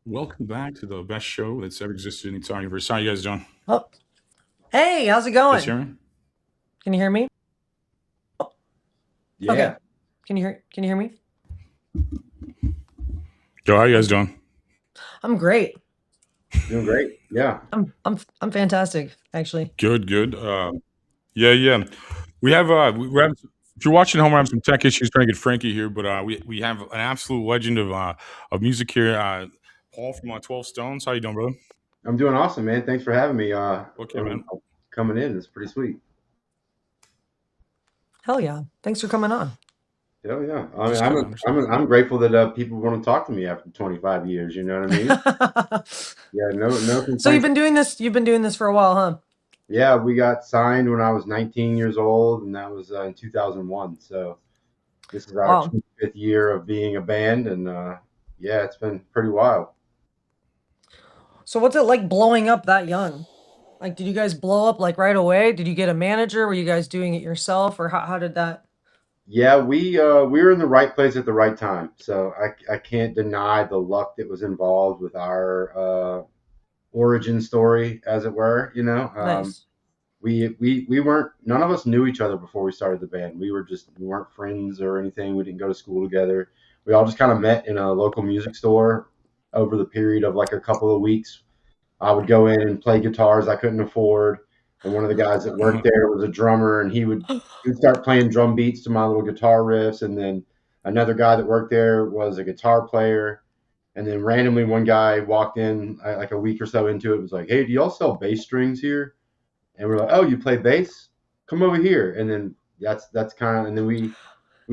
Welcome back to the best show that's ever existed in the entire universe. How you guys doing? Oh, hey, how's it Guys going? hear me? Can you hear me? Oh, okay. Yeah, Can you hear me? Yo, how you guys I'm doing? I'm great. doing great. Yeah. I'm fantastic, actually. Good, good. Yeah. We have we're having, if you're watching at home, we're having some tech issues trying to get Frankie here, but we have an absolute legend of music here, Paul from 12 Stones. How you doing, brother? I'm doing awesome, man. Thanks for having me. Okay, man. Coming in. It's pretty sweet. Hell yeah. Thanks for coming on. Hell yeah. I mean, Just I'm good. I a, understand. I'm grateful that people want to talk to me after 25 years. You know what I mean? Yeah. No So you've complaints. been doing this you've been doing this for a while, huh? Yeah, we got signed when I was 19 years old, and that was in 2001. So this is our Wow. 25th year of being a band, and yeah, it's been pretty wild. So what's it like blowing up that young? Like, did you guys blow up like right away? Did you get a manager? Were you guys doing it yourself, or how did that? Yeah, we were in the right place at the right time. So I can't deny the luck that was involved with our origin story, as it were. Nice. We weren't, none of us knew each other before we started the band. We weren't friends or anything. We didn't go to school together. We all just kind of met in a local music store over the period of like a couple of weeks. I would go in and play guitars I couldn't afford, and one of the guys that worked there was a drummer, and he'd start playing drum beats to my little guitar riffs, and then another guy that worked there was a guitar player, and then randomly one guy walked in like a week or so into it, was like, "Hey, do y'all sell bass strings here?" And we're like, "Oh, you play bass? Come over here." And then that's kind of, and then we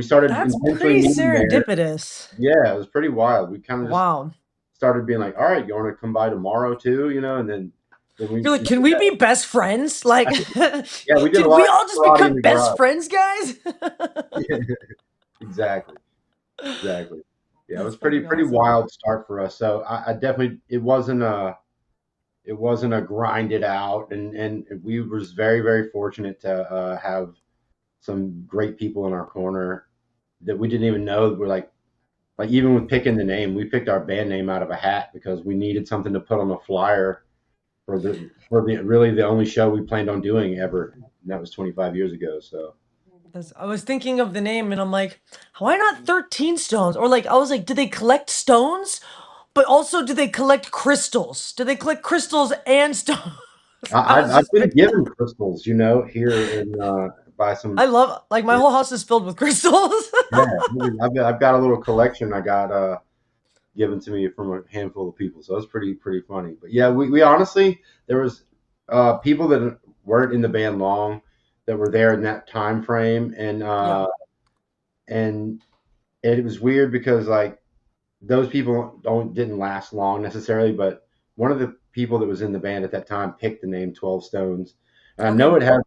started That's intentionally pretty meeting there. serendipitous. Yeah, it was pretty wild. We kind of just Wow. started being like, "All right, you want to come by tomorrow too?" And then You're like, we can did we be that. best friends? Like, Yeah, we did a did lot we of all just karate in become the best garage. friends, guys? Exactly, exactly. Yeah, it That's was pretty fucking pretty awesome. wild start for us. So I definitely, it wasn't a grind it out, and we was very fortunate to have some great people in our corner that we didn't even know were like even with picking the name, we picked our band name out of a hat because we needed something to put on the flyer for the really the only show we planned on doing ever. And that was 25 years ago. So 'Cause I was thinking of the name and I'm like, why not 13 stones? Or like, I was like, do they collect stones? But also, do they collect crystals? Do they collect crystals and stones? I was I've just been thinking, given crystals, here in by some. I love, like, my Yeah, whole house is filled with crystals. yeah, I've got a little collection I got given to me from a handful of people, so it's pretty funny. But yeah, we honestly, there was people that weren't in the band long that were there in that time frame, Yeah. and it was weird because like those people didn't last long necessarily, but one of the people that was in the band at that time picked the name 12 Stones. And I know Okay. it has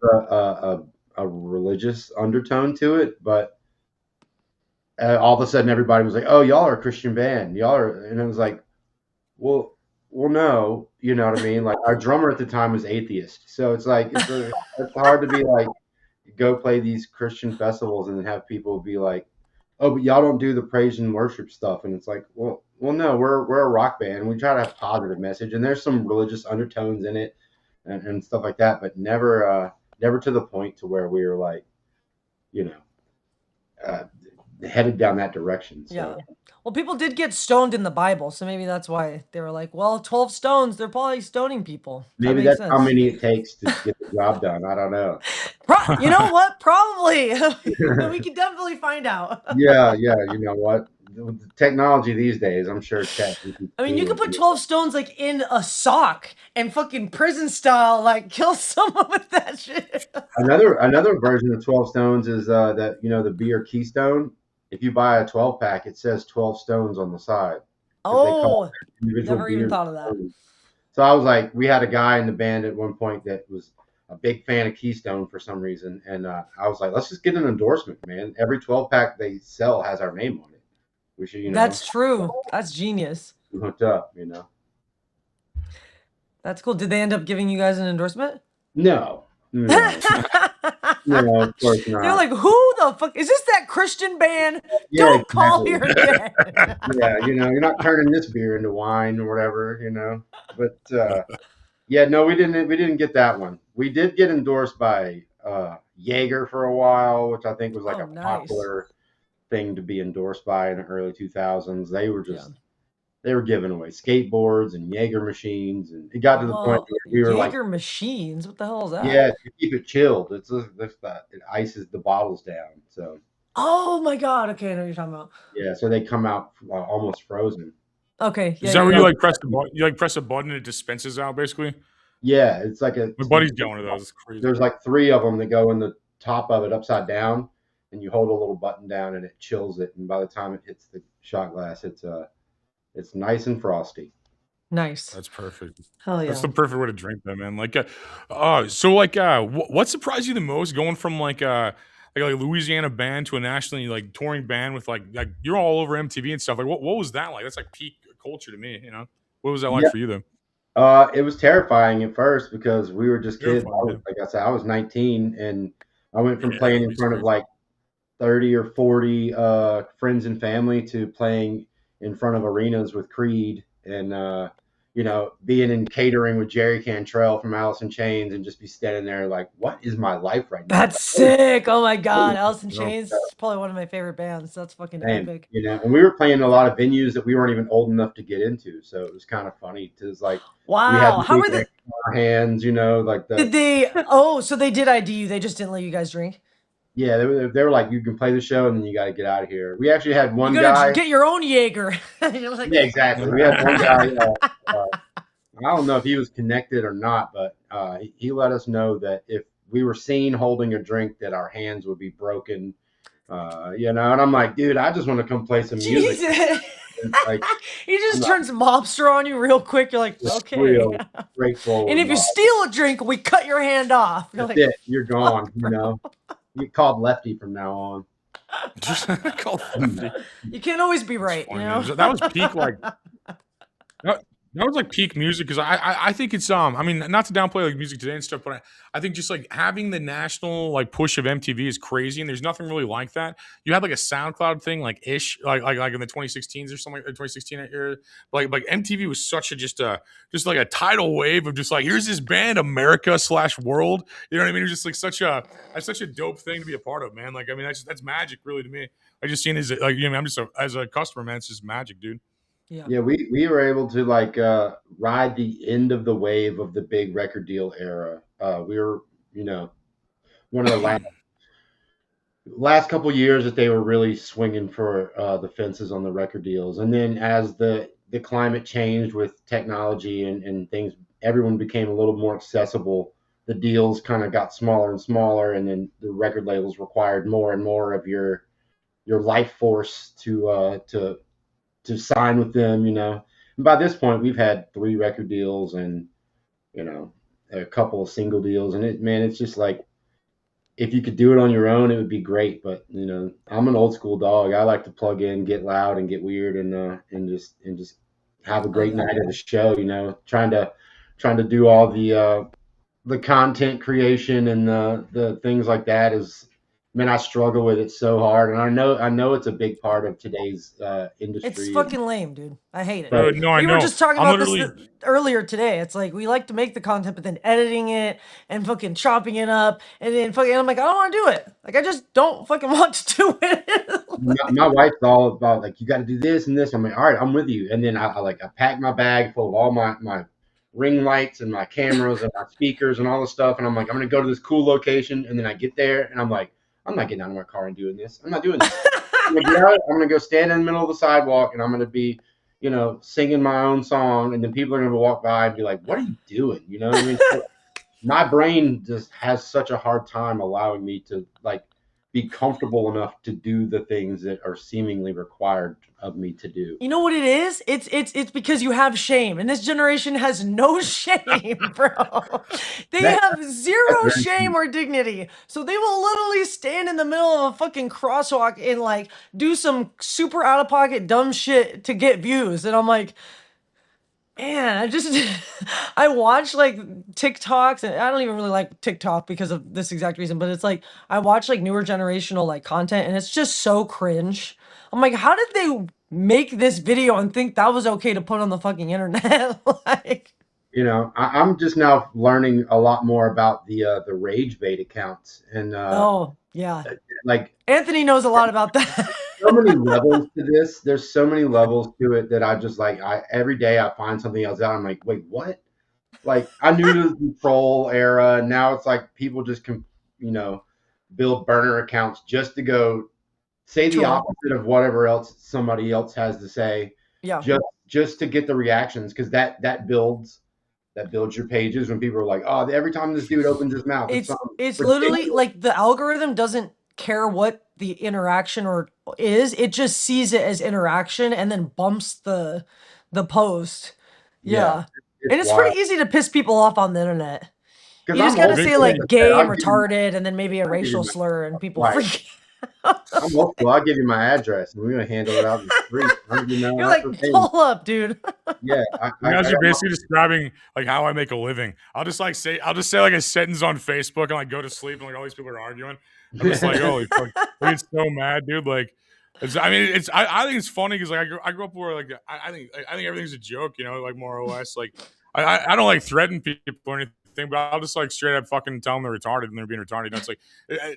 a religious undertone to it, but all of a sudden everybody was like, "Oh, y'all are a Christian band, y'all are," and it was like, well, no, you know what I mean? Like our drummer at the time was atheist, so it's hard to be like go play these Christian festivals and then have people be like, "Oh, but y'all don't do the praise and worship stuff," and it's like, well, no, we're a rock band. We try to have positive message, and there's some religious undertones in it and stuff like that, but never to the point to where we were like, you know, uh, headed down that direction. So Yeah. Well, people did get stoned in the Bible, so maybe that's why they were like, well, 12 stones, they're probably stoning people. That maybe makes that's how sense. many it takes to get the job done. I don't know. You know what? Probably. We can definitely find out. Yeah, you know what? With the technology these days, I'm sure Chat I mean, you GPT could will put do 12 stones like in a sock and fucking prison style, like kill someone with that shit. Another version of 12 stones is that the beer Keystone. If you buy a 12 pack, it says 12 stones on the side because they call Oh, individual never even beers thought of that. stones. So I was like, we had a guy in the band at one point that was a big fan of Keystone for some reason, and I was like, let's just get an endorsement, man. Every 12 pack they sell has our name on it. We should, That's true. That's genius. be hooked up. That's cool. Did they end up giving you guys an endorsement? No, no. No, of course They're not. like, who the fuck is this? That Christian band? Yeah, Don't call exactly. here again. Yeah, you're not turning this beer into wine or whatever. But yeah, no, we didn't get that one. We did get endorsed by Jaeger for a while, which I think was like Oh, a nice. popular thing to be endorsed by in the early 2000s. They were Yeah. giving away skateboards and Jaeger machines, and it got to the point Well, where we were like, Jaeger machines. What the hell is that? yeah, to keep it chilled, it ices the bottles down. So Oh my god. Okay, I know what you're talking about. yeah, so they come out almost frozen. Okay, Is yeah, that yeah, where yeah. you like press a button and it dispenses out basically? Yeah, it's like My buddy's got one of those. It's crazy. there's like three of them that go in the top of it upside down, and you hold a little button down, and it chills it. And by the time it hits the shot glass, it's nice and frosty. Nice. That's perfect. Hell That's yeah. the perfect way to drink that, man. What surprised you the most going from like a Louisiana band to a nationally like touring band with like you're all over MTV and stuff. Like what was that like? That's like peak culture to me, you know? What was that like Yeah, for you then? it was terrifying at first because we were just kids. Terrifying, yeah. Like I said, I was 19, and I went from Yeah, playing in it's front of crazy. like 30 or 40 friends and family to playing in front of arenas with Creed and being in catering with Jerry Cantrell from Alice in Chains and just be standing there like, what is my life right now? That's sick. Oh my god. Alice in You know? Chains is probably one of my favorite bands. That's fucking Same, epic. and we were playing a lot of venues that we weren't even old enough to get into, so it was kind of funny because like we had Wow. How money were in the our hands, like did the they oh, so they did ID you. They just didn't let you guys drink? yeah, they were like, you can play the show and then you got to get out of here. We actually had You one gotta guy. get your own Jaeger. You're like, Yeah, exactly. We had one guy. I don't know if he was connected or not, but he let us know that if we were seen holding a drink, that our hands would be broken. And I'm like, dude, I just want to come play some music. Jesus. And, like, He I'm just not turns mobster on you real quick. You're like, just okay. real And straightforward if you mob. steal a drink, we cut your hand off. You're That's like, it. You're fuck, gone. bro. You get called Lefty from now on. Just called Lefty. You can't always be That's right, you funny, know? man. That was peak like That that was like peak music because I think it's I mean not to downplay like music today and stuff, but I think just like having the national like push of MTV is crazy and there's nothing really like that. You had like a SoundCloud thing like ish like in the 2016s or something like 2016 era. Like MTV was such a just like a tidal wave of just like here's this band America/world. You know what I mean? It was just like such a dope thing to be a part of, man. Like I mean that's magic really to me. I just seen it as like I'm just as a customer, man. It's just magic, dude. Yeah. Yeah, we were able to like ride the end of the wave of the big record deal era. We were, one of the last couple years that they were really swinging for the fences on the record deals. And then as the climate changed with technology and things, everyone became a little more accessible. The deals kind of got smaller and smaller, and then the record labels required more and more of your life force to sign with them. And by this point, we've had 3 record deals and you know a couple of single deals, and it's just like if you could do it on your own, it would be great. But I'm an old school dog. I like to plug in, get loud, and get weird, and just have a Oh great yeah. night at the show. Trying to do all the content creation and the things like that is, man, I struggle with it so hard, and I know it's a big part of today's It's industry. fucking lame, dude. I hate it. But No, I We were know. just talking I'm about this literally earlier today. It's like we like to make the content, but then editing it and fucking chopping it up, and then fucking. I'm like, I don't want to do it. Like, I just don't fucking want to do it. my wife's all about like you got to do this and this. I'm like, all right, I'm with you. And then I pack my bag full of all my ring lights and my cameras and my speakers and all the stuff. And I'm like, I'm gonna go to this cool location. And then I get there and I'm like, I'm not getting out of my car and doing this. I'm not doing this. I'm gonna get out. I'm gonna go stand in the middle of the sidewalk and I'm gonna be, singing my own song. And then people are gonna walk by and be like, what are you doing? You know what I mean? So my brain just has such a hard time allowing me to like be comfortable enough to do the things that are seemingly required of me to do. You know what it is? It's because you have shame, and this generation has no shame, bro. They That have that's zero very shame true. or dignity, so they will literally stand in the middle of a fucking crosswalk and like do some super out of pocket dumb shit to get views, and I'm like, Man, I just I watch like TikToks, and I don't even really like TikTok because of this exact reason, but it's like I watch like newer generational like content and it's just so cringe. I'm like, how did they make this video and think that was okay to put on the fucking internet? Like, You know, I'm just now learning a lot more about the rage bait accounts, and oh, yeah. like Anthony knows a lot about that. so many levels to this. There's so many levels to it that I just like. I every day I find something else out. I'm like, wait, what? Like I knew the troll era, and now it's like people just can, you know, build burner accounts just to go say the Troll. opposite of whatever else somebody else has to say, Yeah. just to get the reactions, because that builds your pages when people are like, oh, every time this dude opens his mouth, it's something It's literally ridiculous. like the algorithm doesn't care what the interaction or is. It just sees it as interaction and then bumps the post. Yeah, Yeah. it's And it's wild. pretty easy to piss people off on the internet. Because You just I'm gotta old They, say school. they, Like I like said, gay and I'll give you, retarded and then maybe a I'll give you racial my slur and people right. freak out. I'm old school. I'll give you my address, and we're gonna handle it out in the street. You know, You're that's the like, thing. pull up, dude. Yeah, You guys I are got my basically describing like how I make a living. I'll just say like a sentence on Facebook and like go to sleep and like all these people are arguing. I'm just like, holy fuck, I get so mad, dude. Like, I think it's funny because like I grew up where like I think everything's a joke, you know, like more or less. Like I don't like threaten people or anything, but I'll just like straight up fucking tell them they're retarded and they're being retarded. You know, it's like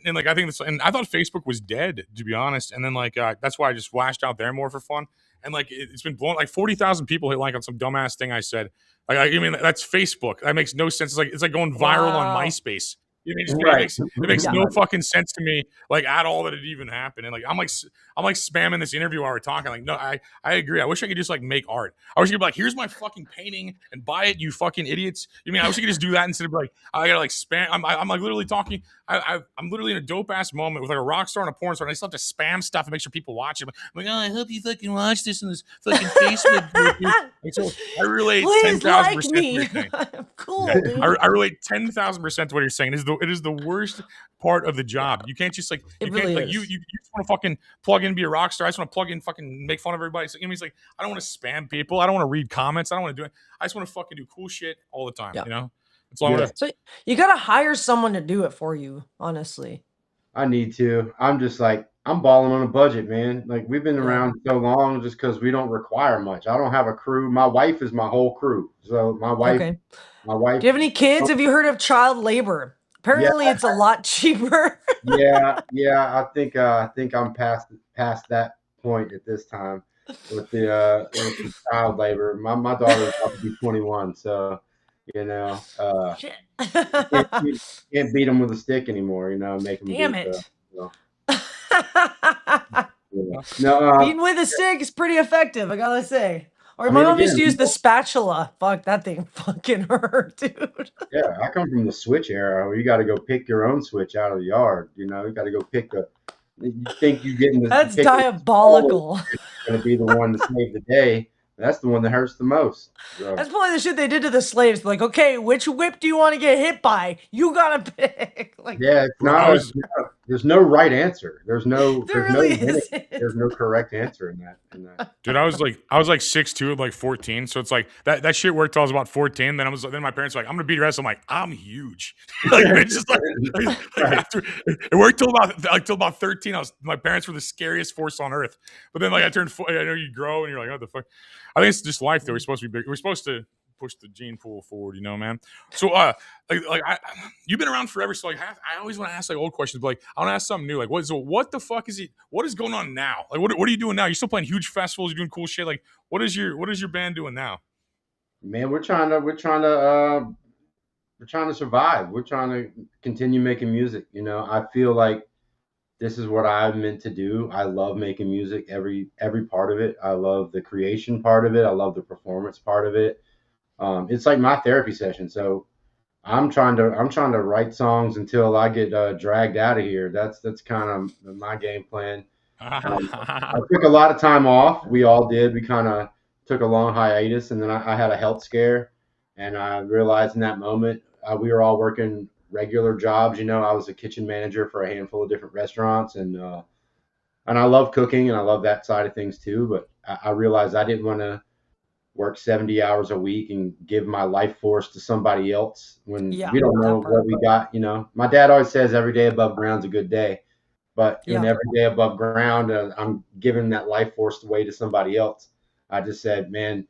and like I think and I thought Facebook was dead to be honest, and then like that's why I just flashed out there more for fun. And like it's been blown like 40,000 people hit like on some dumbass thing I said. Like I mean that's Facebook. That makes no sense. It's like going viral on Wow. MySpace. You mean right. it makes Yeah. no fucking sense to me like at all that it even happened. And like I'm like spamming this interview while we're talking. Like no, I agree. I wish I could just like make art. I wish I could be like, here's my fucking painting and buy it, you fucking idiots. You mean I wish I could just do that instead of like I gotta like spam. I'm like literally talking. I'm literally in a dope ass moment with like a rock star and a porn star. And I still have to spam stuff and make sure people watch it. I'm like, oh, I hope you fucking watch this in this fucking Facebook group, dude. Like, so I relate ten Please thousand like percent to what me. you're saying. I'm Yeah, cool, dude. I relate 10,000% to what you're saying. It is the worst part of the Yeah. job. You can't just like It you can't really like is. you just want to fucking plug in and be a rock star. I just want to plug in, fucking make fun of everybody. So, I mean, it's like I don't want to spam people. I don't want to read comments. I don't want to do it. I just want to fucking do cool shit all the time. Yeah. You know, that's all I Yeah, want to. So you gotta hire someone to do it for you, honestly. I need to. I'm just like I'm balling on a budget, man. Like we've been Yeah. around so long just because we don't require much. I don't have a crew. My wife is my whole crew. So Okay. my wife. Do you have any kids? Have you heard of child labor? Yeah, Apparently, it's a lot cheaper. yeah. I think I'm past that point at this time with the child labor. My daughter's about to be 21, so you know, Shit. you can't beat them with a stick anymore. You know, make them Damn do it. so. Yeah. No, Beating with a stick is pretty effective, I gotta say. Or I my mean, mom used again, to use the spatula. Fuck, that thing fucking hurt, dude. yeah, I come from the switch era where you got to go pick your own switch out of the yard. You know, you got to go pick the. You think you getting the That's pick the smallest diabolical. going to be the one to save the day. That's the one that hurts the most. So That's probably the shit they did to the slaves. Like, okay, which whip do you want to get hit by? You gotta pick. Like, yeah, it's Bro, I not a. was There's no right answer. there There's no really winning. isn't. There's no correct answer in that. In that. Dude, I was like 6'2" at like 14. So it's like that shit worked till I was about 14. Then my parents were like, I'm gonna beat your ass. I'm like, I'm huge. Like it's just like Right. after it worked till about 13. My parents were the scariest force on earth. But then like I turned I know you grow and you're like, what the fuck? I think it's just life though. We're supposed to be big. We're supposed to push the gene pool forward, you know, man. So you've been around forever, so like I always want to ask like old questions, but like I want to ask something new. Like what the fuck is it? What is going on now? Like what are you doing now? You're still playing huge festivals, you're doing cool shit. Like what is your band doing now? Man, we're trying to survive. We're trying to continue making music. You know, I feel like this is what I'm meant to do. I love making music, every part of it. I love the creation part of it. I love the performance part of it. It's like my therapy session. So I'm trying to write songs until I get dragged out of here. That's kind of my game plan. I took a lot of time off. We all did. We kind of took a long hiatus, and then I had a health scare, and I realized in that moment we were all working regular jobs. You know, I was a kitchen manager for a handful of different restaurants, and I love cooking and I love that side of things too. But I realized I didn't want to work 70 hours a week and give my life force to somebody else when Yeah, we don't know that part. what we got. My dad always says every day above ground's a good day, but when Yeah. every day above ground, I'm giving that life force away to somebody else. I just said, man,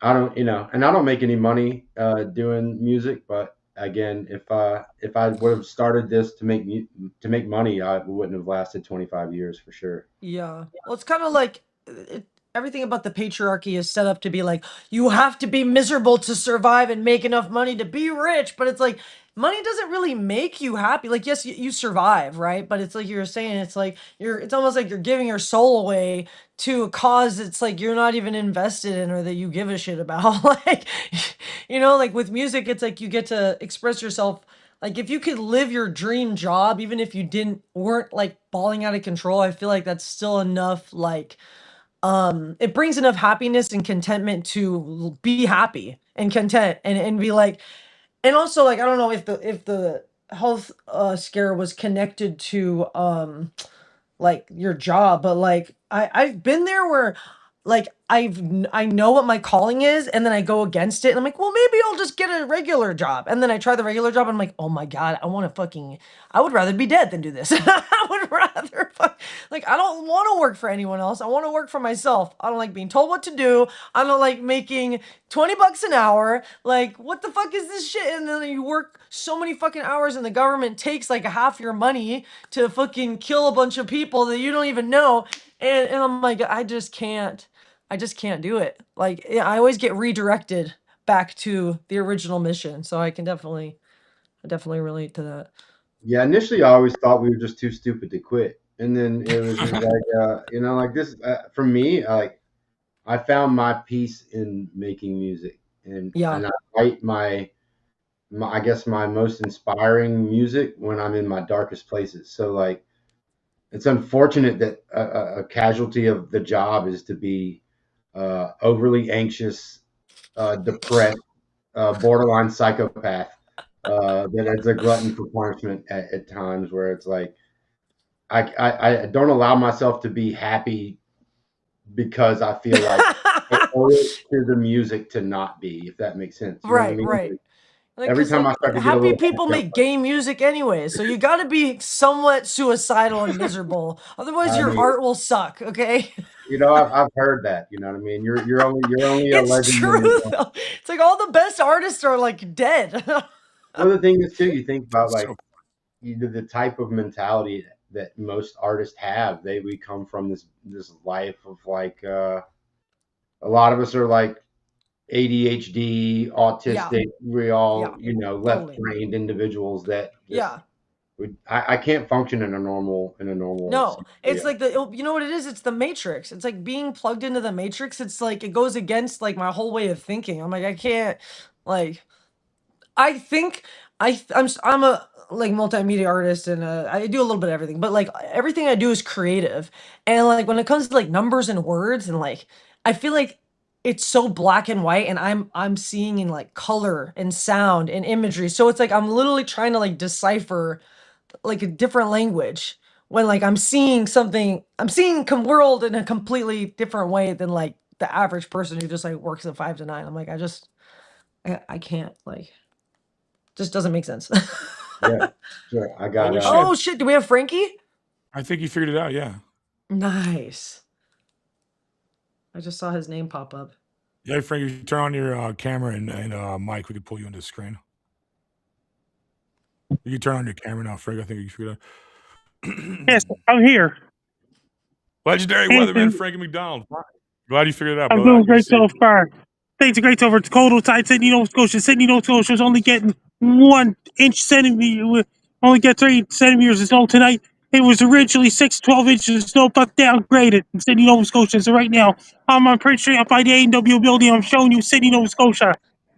I don't, and I don't make any money doing music, but again, if I would have started this to make money, I wouldn't have lasted 25 years for sure. Yeah. Well, it's kind of like everything about the patriarchy is set up to be like, you have to be miserable to survive and make enough money to be rich. But it's like, money doesn't really make you happy. Like, yes, you survive, right? But it's like you were saying, it's like it's almost like you're giving your soul away to a cause it's like you're not even invested in or that you give a shit about. Like, like with music, it's like you get to express yourself like if you could live your dream job, even if you weren't like balling out of control, I feel like that's still enough like it brings enough happiness and contentment to be happy and content and be like and also like I don't know if the health scare was connected to like your job, but like I've been there where like I know what my calling is and then I go against it and I'm like, well maybe I'll just get a regular job. And then I try the regular job and I'm like, oh my God, I would rather be dead than do this. I would rather like I don't want to work for anyone else. I want to work for myself. I don't like being told what to do. I don't like making 20 bucks an hour. Like, what the fuck is this shit? And then you work so many fucking hours and the government takes like half your money to fucking kill a bunch of people that you don't even know. And I'm like, I just can't do it. Like, yeah, I always get redirected back to the original mission. So I definitely relate to that. Yeah, initially I always thought we were just too stupid to quit, and then it was just like, like this for me, like I found my peace in making music, and Yeah. and I write my I guess my most inspiring music when I'm in my darkest places. So like it's unfortunate that a casualty of the job is to be overly anxious, depressed, borderline psychopath. That it's a glutton for punishment at times where it's like I don't allow myself to be happy because I feel like I owe it to the music to not be, if that makes sense. You know what I Right, mean? right. Like, Like, every cause time I like start to get a happy little people happy, I'm make gay music anyway, so you got to be somewhat suicidal and miserable. like, Otherwise, I your mean, art will suck. Okay. I've heard that. You know what I mean? You're only a It's legend true when you're gone. though. It's like all the best artists are like dead. Well, the thing is too, you think about So like the type of mentality that most artists have. We come from this life of like a lot of us are like ADHD, Yeah, autistic. We all yeah, left totally. brained individuals that just Yeah. I can't function in a normal No, it's scenario. like you know what it is? It's the Matrix. It's like being plugged into the Matrix. It's like it goes against like my whole way of thinking. I'm like I can't like I think I'm a like multimedia artist and I do a little bit of everything, but like everything I do is creative. And like when it comes to like numbers and words and like I feel like it's so black and white and I'm seeing in like color and sound and imagery. So it's like I'm literally trying to like decipher like a different language when like I'm seeing world in a completely different way than like the average person who just like works at 5 to 9. I'm like I can't like just doesn't make sense. Yeah, sure. I got holy shit! Oh shit, do we have Frankie? I think you figured it out. Yeah. Nice. I just saw his name pop up. Yeah, Frank, if you turn on your camera and mic, we could pull you into the screen. You can turn on your camera now, Frank. I think you figured it Yes, out. I'm here. Legendary weatherman And Frankie MacDonald. Glad you figured it out, I'm brother. doing Good to great see you. so far. Things are great so far. It's cold outside Sydney, Nova Scotia. Sydney, Nova Scotia is only getting 1 inch centimeter, only get 3 centimeters of snow tonight. It was originally 6 to 12 inches of snow, but downgraded in Sydney, Nova Scotia. So right now, I'm on Prince Street up by the A&W building. I'm showing you Sydney, Nova Scotia.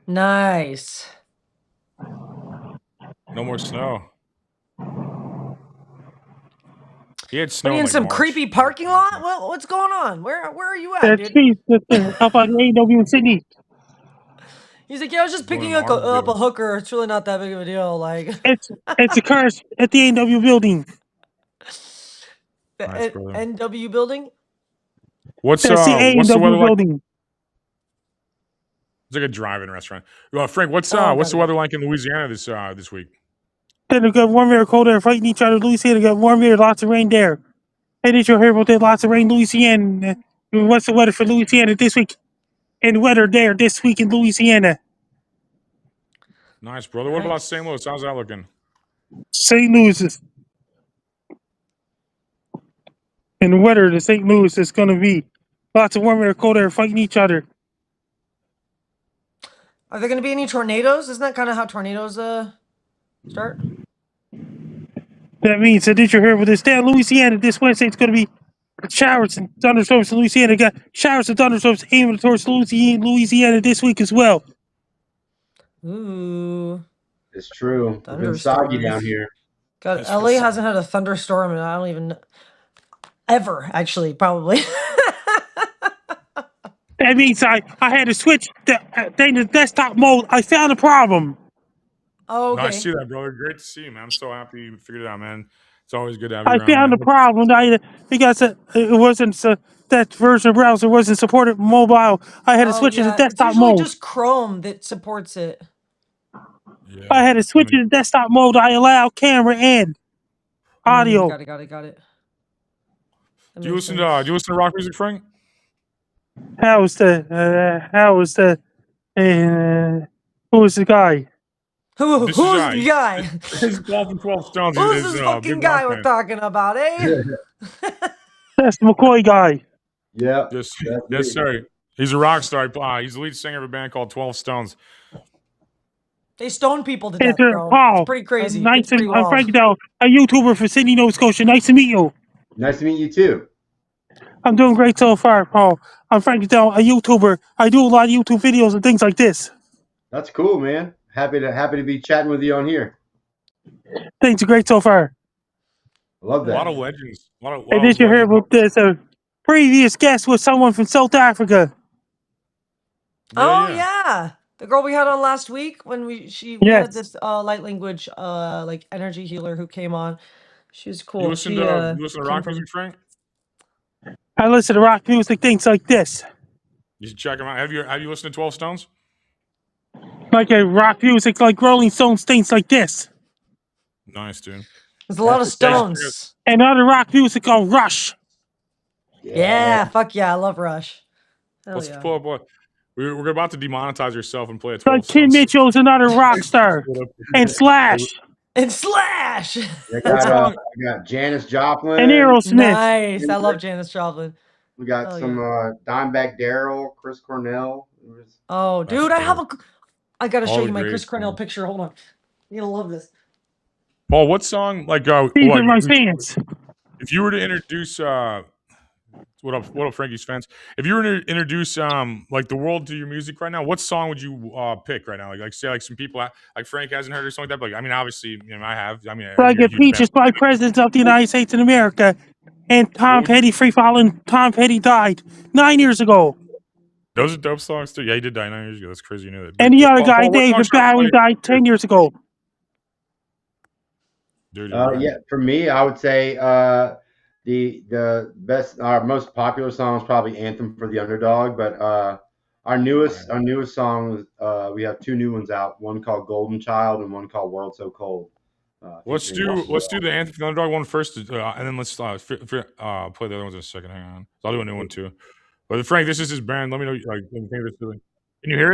Nice. No more snow. He had What are snow you in in like some March. creepy parking lot? What's going on? Where are you at, That's dude? me, up by the A&W in Sydney. He's like, yeah, I was just Going picking in up a Armadale. hooker. It's really not that big of a deal. Like It's it's a curse at the A&W building. Nice, the brother. NW building. That's the What's the weather A&W like? building. It's like a drive-in restaurant. Frank, what's Oh, what's got the it. weather like in Louisiana this week? Then we got warm air, cold air fighting each other. Louisiana got warm air, lots of rain there. Hey, did you hear about that? Lots of rain, Louisiana. What's the weather for Louisiana this week? And weather there this week in Louisiana. Nice, brother. What about St. Louis? How's that looking? St. Louis is. And the weather to St. Louis is going to be lots of warm air, cold air fighting each other. Are there going to be any tornadoes? Isn't that kind of how tornadoes start? That means that did you hear about this? Down Louisiana this Wednesday, it's going to be showers and thunderstorms in Louisiana. Got showers and thunderstorms aiming towards Louisiana this week as well. Ooh. It's true. It's been soggy down here. God, That's LA what's hasn't had a thunderstorm, and I don't even ever actually probably. That means I had to switch the thing to desktop mode. I found a problem. Oh, No, I okay. see that, brother. Great to see you, man. I'm so happy you figured it out, man. It's always good to have you I around, found man. a problem. Because it wasn't that version of browser wasn't supported mobile. I had to Oh, switch it to yeah. It's desktop usually mode. just Chrome that supports it. Yeah. I had to switch it to desktop mode. I allow camera and audio. Got it. Do you listen to rock music, Frank? How was the who was the guy? Who's This is the guy? This is Paul from 12 Stones. Who's He's this a fucking big rock guy we're fan. talking about, eh? That's the McCoy guy. Yeah. Yes, sir. He's a rock star. He's the lead singer of a band called 12 Stones. They stone people to death, It's bro. Paul. It's pretty crazy. Nice It's pretty I'm wild. Frankie MacDonald, a YouTuber for Sydney, Nova Scotia. Nice to meet you. Nice to meet you too. I'm doing great so far, Paul. I'm Frankie MacDonald, a YouTuber. I do a lot of YouTube videos and things like this. That's cool, man. Happy to be chatting with you on here. Things are great so far. I love A that. lot of legends. And did you hear about this? Previous guest was someone from South Africa. Yeah. The girl we had on last week when we had this light language like energy healer who came on. She was cool. You listen to rock music, Frank? I listen to rock music, things like this. You should check them out. Have you listened to 12 Stones? Like a rock music, like Rolling Stones, things like this. Nice, dude. There's a lot of Stones. And other rock music called Rush. Yeah, fuck yeah, I love Rush. Hell Let's yeah. pull up what we're about to demonetize yourself and play a 12 Like Kim Stones. Mitchell's another rock star. And Slash. And Slash. I got Janis Joplin. And Aerosmith. Nice. I love Janis Joplin. We got some Dimebag Darrell, Chris Cornell. Oh, dude, I gotta show you my great Chris Cornell picture. Hold on. You're gonna love this. Paul, what song These are my fans. If you were to introduce what up Frankie's fans? If you were to introduce like the world to your music right now, what song would you pick right now? Like say like some people like Frank hasn't heard or something like that. But, like, I mean, obviously, you know, I have. I mean, Like a Peaches by Presidents of the United States and America. And Tom Petty, Free Fallin'. Tom Petty died 9 years ago. Those are dope songs too. Yeah, he did die 9 years ago. That's crazy. You knew that. And the other guy, David Bowie, died 10 years ago. Dude, yeah, for me, I would say the best, our most popular song is probably "Anthem for the Underdog." But our newest song, we have two new ones out. One called "Golden Child" and one called "World So Cold." Let's do the Anthem for the Underdog one first, and then let's play the other ones in a second. Hang on, I'll do a new one too. But Frank, this is his band. Let me know. Like, can you hear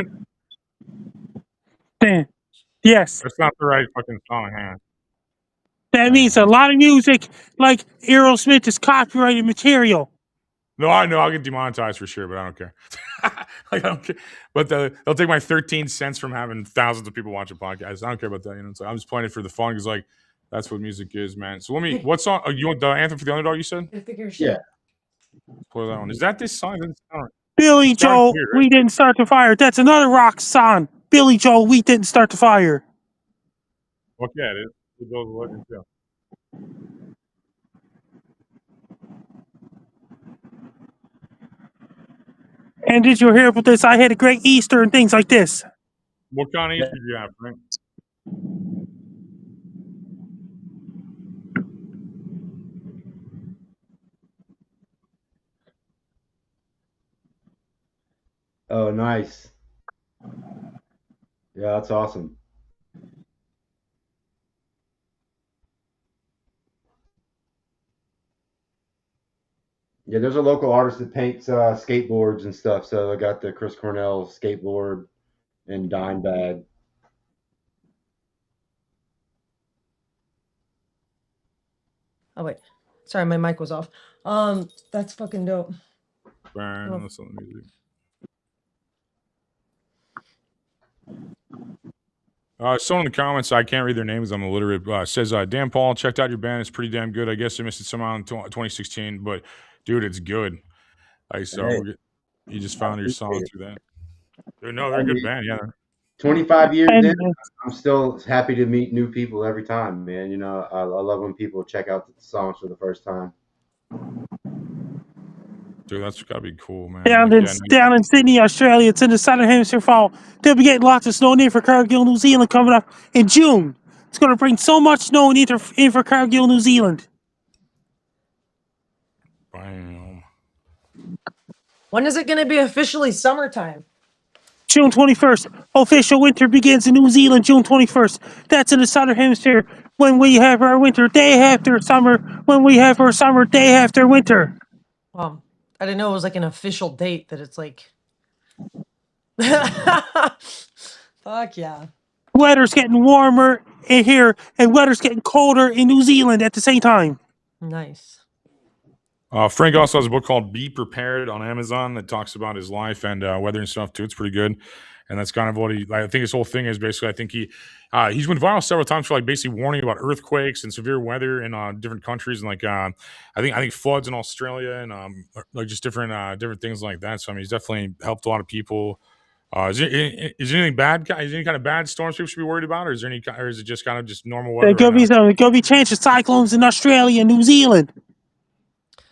it? Yes. That's not the right fucking song. Hang on. That means a lot of music, like Aerosmith, is copyrighted material. No, I know I'll get demonetized for sure, but I don't care. Like, I don't care. But they'll take my 13 cents from having thousands of people watching podcasts. I don't care about that. You know, so I'm just playing it for the fun because like that's what music is, man. So what song? You want the Anthem for the Underdog? You said? Yeah. Play that one. Is that this song? Billy Joel, weird, right? We didn't start the fire. That's another rock song. Billy Joel, we didn't start the fire. Okay, it is. It goes legend too. And did you hear about this? I had a great Easter and things like this. What kind of Easter did you have, Frank? Oh, nice. Yeah, that's awesome. Yeah, there's a local artist that paints skateboards and stuff. So I got the Chris Cornell skateboard and dime bag. Oh wait, sorry, my mic was off. That's fucking dope. Burn, listen to the music. Someone in the comments, I can't read their names, I'm illiterate, says, damn, Paul, checked out your band. It's pretty damn good. I guess I missed it somehow in 2016, but dude, it's good. Hey, you just I found your appreciate song it. through that. Dude, no, they're a good band, yeah. 25 years And in, I'm still happy to meet new people every time, man. You know, I love when people check out the songs for the first time. Dude, that's gotta be cool, man. down in Sydney, Australia, it's in the southern hemisphere fall. They'll be getting lots of snow in for Cargill, New Zealand coming up in June. It's going to bring so much snow in for Cargill, New Zealand. Bam. When is it going to be officially summertime? June 21st. Official winter begins in New Zealand, June 21st. That's in the southern hemisphere. When we have our winter day after summer. When we have our summer day after winter. I didn't know it was like an official date that it's like. Fuck yeah. Weather's getting warmer in here, and weather's getting colder in New Zealand at the same time. Nice. Frank also has a book called Be Prepared on Amazon that talks about his life and weather and stuff too. It's pretty good. And that's kind of what I think his whole thing is basically, I think he's been viral several times for like basically warning about earthquakes and severe weather in different countries. And like, I think floods in Australia and like just different things like that. So, I mean, he's definitely helped a lot of people. Is there anything bad? Is there any kind of bad storms people should be worried about? Or is it just kind of just normal weather There'll right now? be a chance of cyclones in Australia and New Zealand.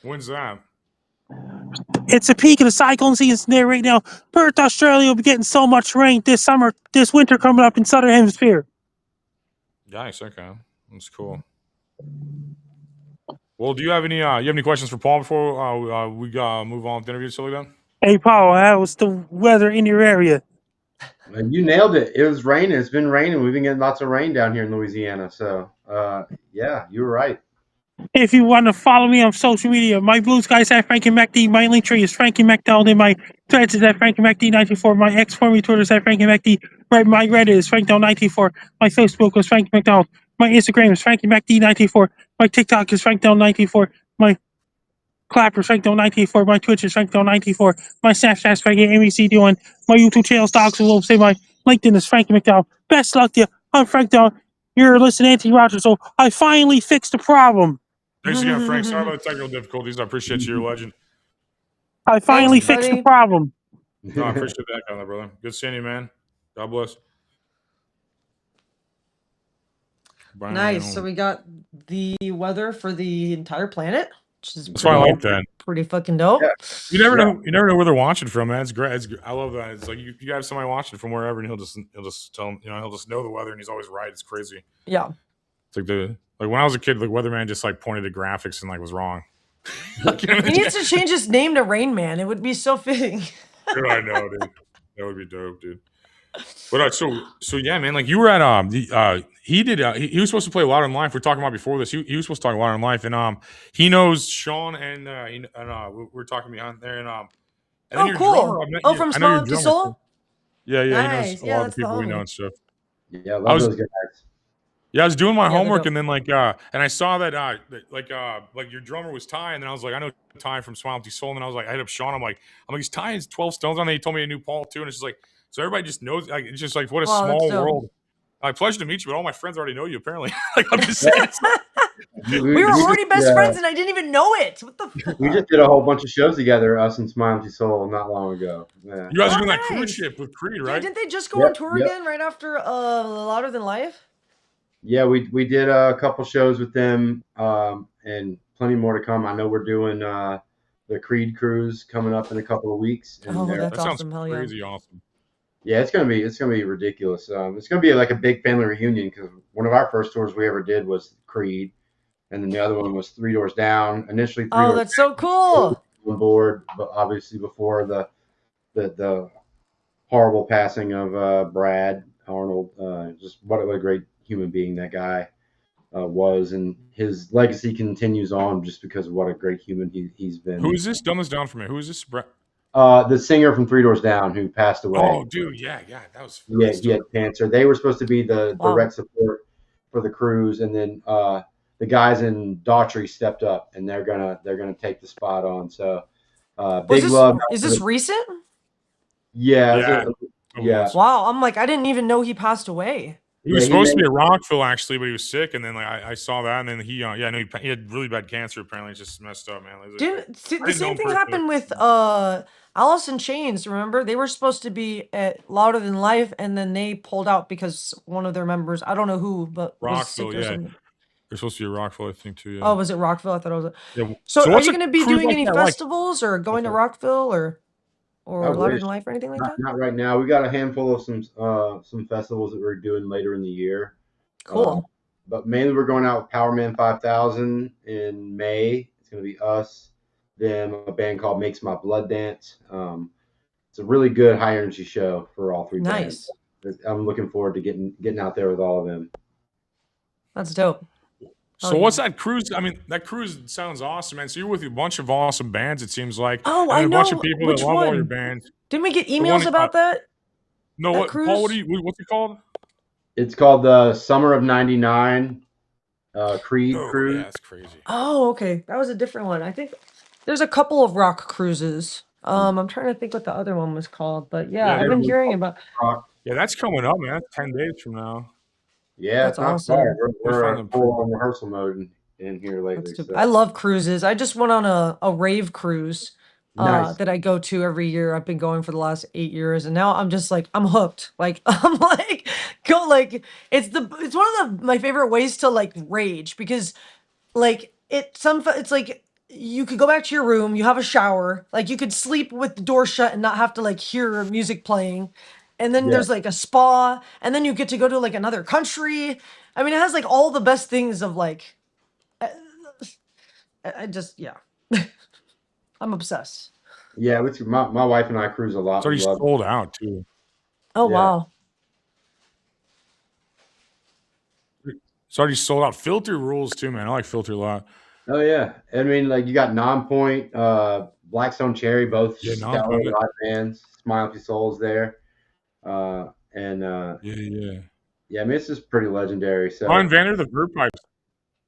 When's that? It's the peak of the cyclone season there right now. Perth, Australia will be getting so much rain this winter coming up in southern hemisphere. Nice. Okay, that's cool. Well, do you have any questions for Paul before we move on with the interview? So then. Hey, Paul, how was the weather in your area? You nailed it. It was raining. It's been raining. We've been getting lots of rain down here in Louisiana. So, yeah, you were right. If you want to follow me on social media, my blue sky's at Frankie MacD. My link tree is Frankie MacDonald. And my threads is at Frankie MacD94. My X for me Twitter is at Frankie MacD. My Reddit is FrankDown94. My Facebook is Frankie MacDonald. My Instagram is Frankie MacD94. My TikTok is FrankDown94. My Clapper is FrankDown94. My Twitch is FrankDown94. My Snapchat is Frankie MEC1. My YouTube channel is Dogs Will say my LinkedIn is Frankie MacDonald. Best luck to you. I'm Frank Down. You're listening to Anthony Rogers. So I finally fixed the problem. Thanks again, Frank. Sorry about the technical difficulties. I appreciate you, you're a legend. I finally fixed the problem. No, I appreciate that, brother. Good seeing you, man. God bless. Nice. So we got the weather for the entire planet, which is that's why I like that. Pretty fucking dope. Yeah. You never know where they're watching from, man. It's great. I love that. It's like you got somebody watching from wherever, and he'll just tell him, he'll just know the weather, and he's always right. It's crazy. Yeah. It's like when I was a kid, the weatherman just like pointed at graphics and like was wrong. He needs to change his name to Rain Man. It would be so fitting. Dude, I know, dude. That would be dope, dude. But so yeah, man. Like you were at he was supposed to play Louder Than Life. We're talking about before this. He was supposed to talk Louder Than Life, and he knows Sean and we're talking behind there, and then your cool. Drummer, from Small Empty Soul. Yeah, nice. He knows a lot of people we know and stuff. Yeah, I love those guys. Yeah, I was doing my homework, and then and I saw that like your drummer was Ty, and then I was like, I know Ty from Smile Empty Soul, and then I was like, I hit up Sean. I'm like, he's Ty is 12 Stones on there. He told me I knew Paul too, and it's just like, so everybody just knows. Like, it's just like what a small world. Pleasure to meet you, but all my friends already know you. Apparently, like I'm just saying. We were already best friends, and I didn't even know it. What the fuck? We just did a whole bunch of shows together, us and Smile Empty Soul, not long ago. Yeah. You guys are doing that cruise ship with Creed, right? Yeah, didn't they just go on tour again right after Louder Than Life? Yeah, we did a couple shows with them, and plenty more to come. I know we're doing the Creed cruise coming up in a couple of weeks. And that's that awesome! Sounds crazy awesome. Yeah, it's gonna be ridiculous. It's gonna be like a big family reunion because one of our first tours we ever did was Creed, and then the other one was Three Doors Down. Initially, that's so cool. On board, but obviously before the horrible passing of Brad. Arnold. Just what a great human being that guy was, and his legacy continues on just because of what a great human he's been. Who is this? Dumb this down for me. Who is this? The singer from Three Doors Down who passed away. Oh, dude, yeah, that was. Yeah, he had cancer. They were supposed to be the Wow. direct support for the cruise, and then the guys in Daughtry stepped up, and they're gonna take the spot on. So big love. Is this recent? Yeah, yeah. Wow, I'm like, I didn't even know he passed away. He was supposed to be at Rockville actually, but he was sick, and then like I saw that, and then he he had really bad cancer. Apparently, it's just messed up, man. The same thing happened with Alice in Chains. Remember, they were supposed to be at Louder Than Life, and then they pulled out because one of their members, I don't know who, but was sick or something. They're supposed to be at Rockville, I think, too. Yeah. Oh, was it Rockville? I thought it was. Yeah. So are you going to be doing any festivals or going to Rockville or Louder Than Life or anything like that? Not right now. We got a handful of some festivals that we're doing later in the year. Cool. But mainly we're going out with Powerman 5000 in May. It's going to be us, then a band called Makes My Blood Dance. It's a really good high energy show for all three bands. I'm looking forward to getting out there with all of them. That's dope. So what's that cruise? I mean, that cruise sounds awesome, man. So you're with a bunch of awesome bands, it seems like. Oh, and I know. A bunch of people that love all your bands. Didn't we get emails about that? No, that what, cruise? Paul, what's it called? It's called the Summer of '99 Creed Cruise. Yeah, that's crazy. Oh, okay. That was a different one. I think there's a couple of rock cruises. I'm trying to think what the other one was called, but yeah, I've been hearing about. Yeah, that's coming up, man. That's 10 days from now. Yeah, that's awesome. We're full on rehearsal mode in here lately. So. I love cruises. I just went on a rave cruise that I go to every year. I've been going for the last 8 years, and now I'm just like I'm hooked. Like I'm like it's one of my favorite ways to like rage because like it's like you could go back to your room, you have a shower, like you could sleep with the door shut and not have to like hear music playing. And then there's like a spa, and then you get to go to like another country. I mean, it has like all the best things of like, I just, yeah. I'm obsessed. Yeah, my wife and I cruise a lot. It's already sold out too. Oh, wow. It's already sold out. Filter rules too, man. I like Filter a lot. Oh yeah. I mean, like you got Nonpoint, Blackstone Cherry, both stellar live bands. Smile Happy Souls there. Yeah, I mean, it's just pretty legendary. So Brian Vander, the Verb Pipe.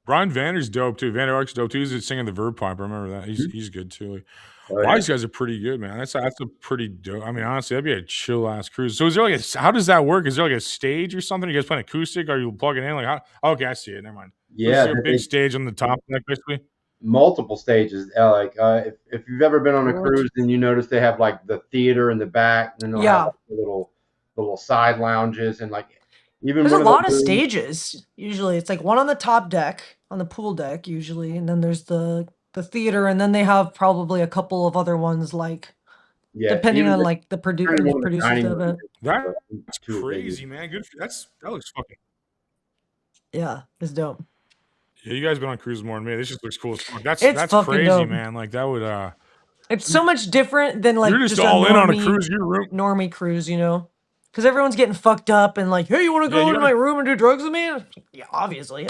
Brian Vander's dope too. Vander Ark's dope too. He's singing the Verb Pipe. I remember that. He's good too. Like, these guys are pretty good, man. That's a pretty dope. I mean, honestly, that'd be a chill ass cruise. So is there like how does that work? Is there like a stage or something? Are you guys playing acoustic? Are you plugging in? Like how? Okay, I see it. Never mind. Yeah, is there a big stage on the top deck, basically. Multiple stages. If you've ever been on a cruise, then you notice they have like the theater in the back, and they'll have like, the little side lounges, and like even there's a lot of stages. Usually, it's like one on the top deck, on the pool deck, usually, and then there's the theater, and then they have probably a couple of other ones, like depending on like the producers of it. That's crazy, man. Good. That looks fucking. Yeah, it's dope. Yeah, you guys been on cruises more than me. This just looks cool as fuck. That's crazy, dope. Man. Like that would. It's so much different than like you're just all in on a cruise. Normie cruise, you know. Because everyone's getting fucked up and like, hey, you want to go into my room and do drugs with me? Yeah, obviously.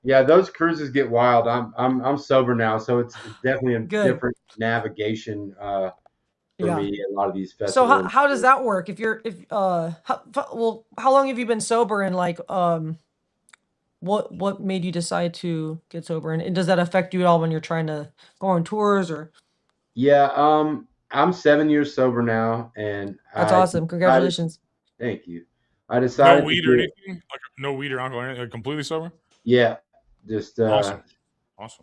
Yeah, those cruises get wild. I'm sober now, so it's definitely a different navigation for me. A lot of these festivals. So how does that work? How long have you been sober, and like what made you decide to get sober, and does that affect you at all when you're trying to go on tours or? Yeah, I'm 7 years sober now, and that's awesome. Congratulations. Thank you. I decided no weed or anything, like no weed or alcohol, like completely sober. Yeah, just awesome,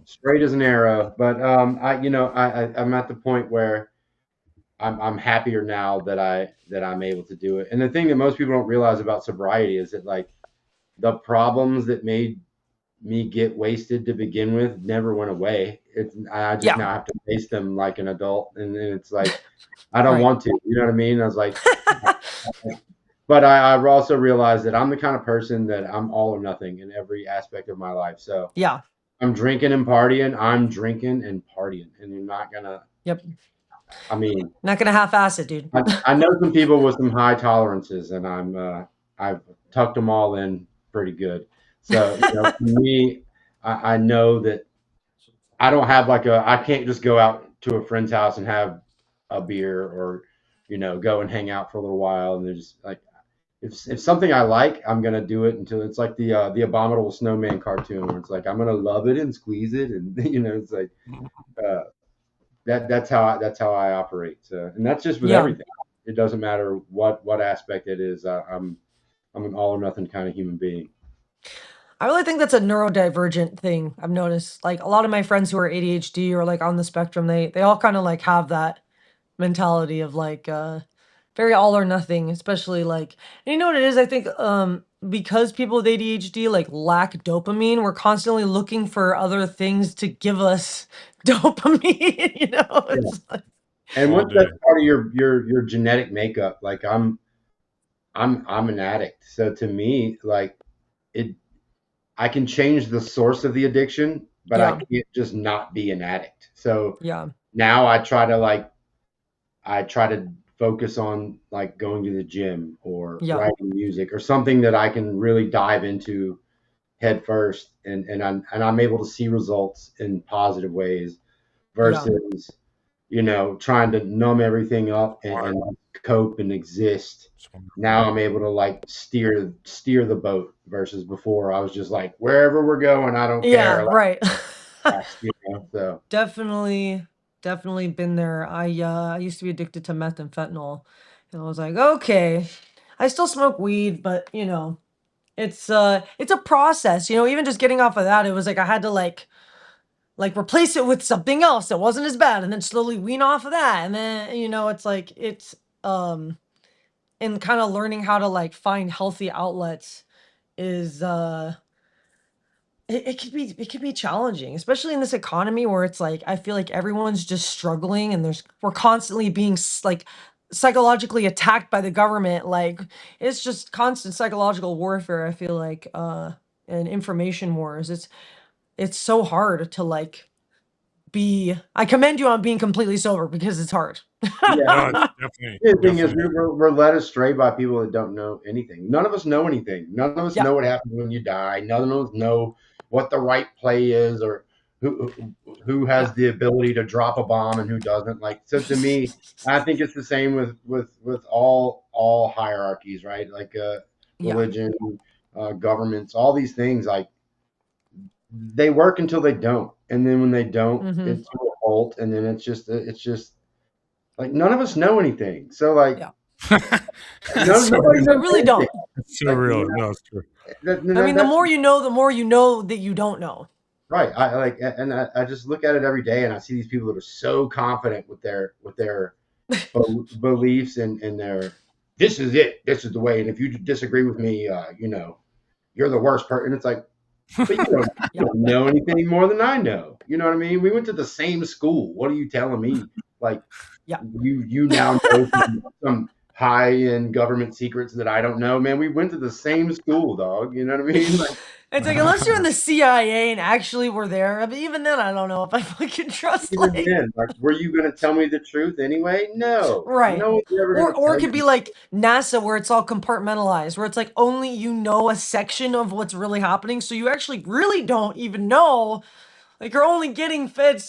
straight as an arrow. But I'm at the point where I'm happier now that I'm able to do it. And the thing that most people don't realize about sobriety is that like the problems that made me get wasted to begin with never went away. I just now have to face them like an adult, and it's like I don't want to. You know what I mean? I was like, but I also realized that I'm the kind of person that I'm all or nothing in every aspect of my life. So I'm drinking and partying. I'm drinking and partying, and you're not gonna. Yep. I mean, Not gonna half-ass it, dude. I know some people with some high tolerances, and I've tucked them all in pretty good. So for me, I know that I don't have I can't just go out to a friend's house and have a beer or go and hang out for a little while and there's like if something I like, I'm gonna do it until it's like the Abominable Snowman cartoon where it's like I'm gonna love it and squeeze it and it's like uh, that's how I operate. So, and that's just with Yeah. everything. It doesn't matter what aspect it is. I'm an all or nothing kind of human being. I really think that's a neurodivergent thing. I've noticed, like a lot of my friends who are ADHD or like on the spectrum, they all kind of like have that mentality of like very all or nothing, especially like, and you know what it is? I think because people with ADHD like lack dopamine, we're constantly looking for other things to give us dopamine, Yeah. It's like, And All once day. that's part of your genetic makeup, like I'm an addict. So to me, like it I can change the source of the addiction, but I yeah, can't just not be an addict. So yeah, now I try to focus on like going to the gym or yeah, writing music or something that I can really dive into head first and I'm able to see results in positive ways yeah, versus trying to numb everything up and cope and exist. It's wonderful. Now I'm able to like steer the boat versus before I was just like wherever we're going, I don't yeah, care. Like, right. so Definitely, definitely been there. I used to be addicted to meth and fentanyl, and I was like, okay, I still smoke weed, but it's a process. Even just getting off of that, it was like I had to like replace it with something else that wasn't as bad, and then slowly wean off of that, and then it's like um, and kind of learning how to like find healthy outlets is it could be challenging, especially in this economy where it's like I feel like everyone's just struggling and we're constantly being like psychologically attacked by the government. Like it's just constant psychological warfare, I feel like, and information wars. It's so hard to like be I commend you on being completely sober because it's hard. yeah. No, it's definitely The thing is, definitely. we're led astray by people that don't know anything. None of us know anything. None of us Yeah, know what happens when you die. None of us know what the right play is or who has yeah. the ability to drop a bomb and who doesn't. Like so, to me, I think it's the same with all hierarchies, right? Like Yeah. religion, governments, all these things. Like they work until they don't, and then when they don't, Hmm. it's a halt, and then it's just like none of us know anything. So like Yeah. It's so nobody real. We knows really anything. don't. It's so Like real. No, it's true. I mean, the that's more you know, the more you know that you don't know. right. I just look at it every day, and I see these people that are so confident with their beliefs and their this is it, this is the way, and if you disagree with me, you're the worst person. And it's like, but you Yeah. don't know anything more than I know. You know what I mean? We went to the same school. What are you telling me? Like Yeah. you now know some high end government secrets that I don't know. Man, we went to the same school, dog. You know what I mean? Like, It's like unless you're in the CIA and actually were there, I mean, even then, I don't know if I fucking trust even like then, like, were you going to tell me the truth anyway? No, right. no one's ever Or going to or tell it could be you. like NASA where it's all compartmentalized, where it's like only you know a section of what's really happening, so you actually really don't even know. Like you're only getting fed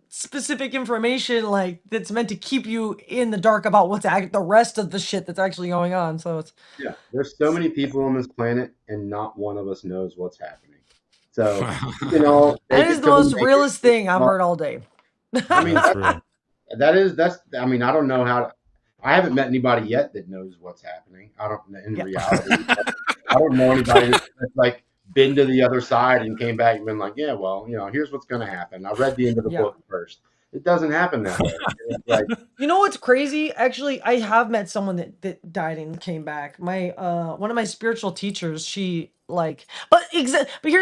specific information like that's meant to keep you in the dark about the rest of the shit that's actually going on. So Yeah, there's so many people on this planet, and not one of us knows what's happening. So we can all that take is it the till we most make it. realist thing I've Well, heard all day. I mean, That's real. that's. I mean, I don't know how. I haven't met anybody yet that knows what's happening. I don't. In Yeah. reality, I don't know anybody that's like been to the other side and came back and been like, yeah, well, here's what's going to happen. I read the end of the Yeah. book first. It doesn't happen that way. It's like, You know what's crazy? Actually, I have met someone that died and came back. My one of my spiritual teachers, she like but here's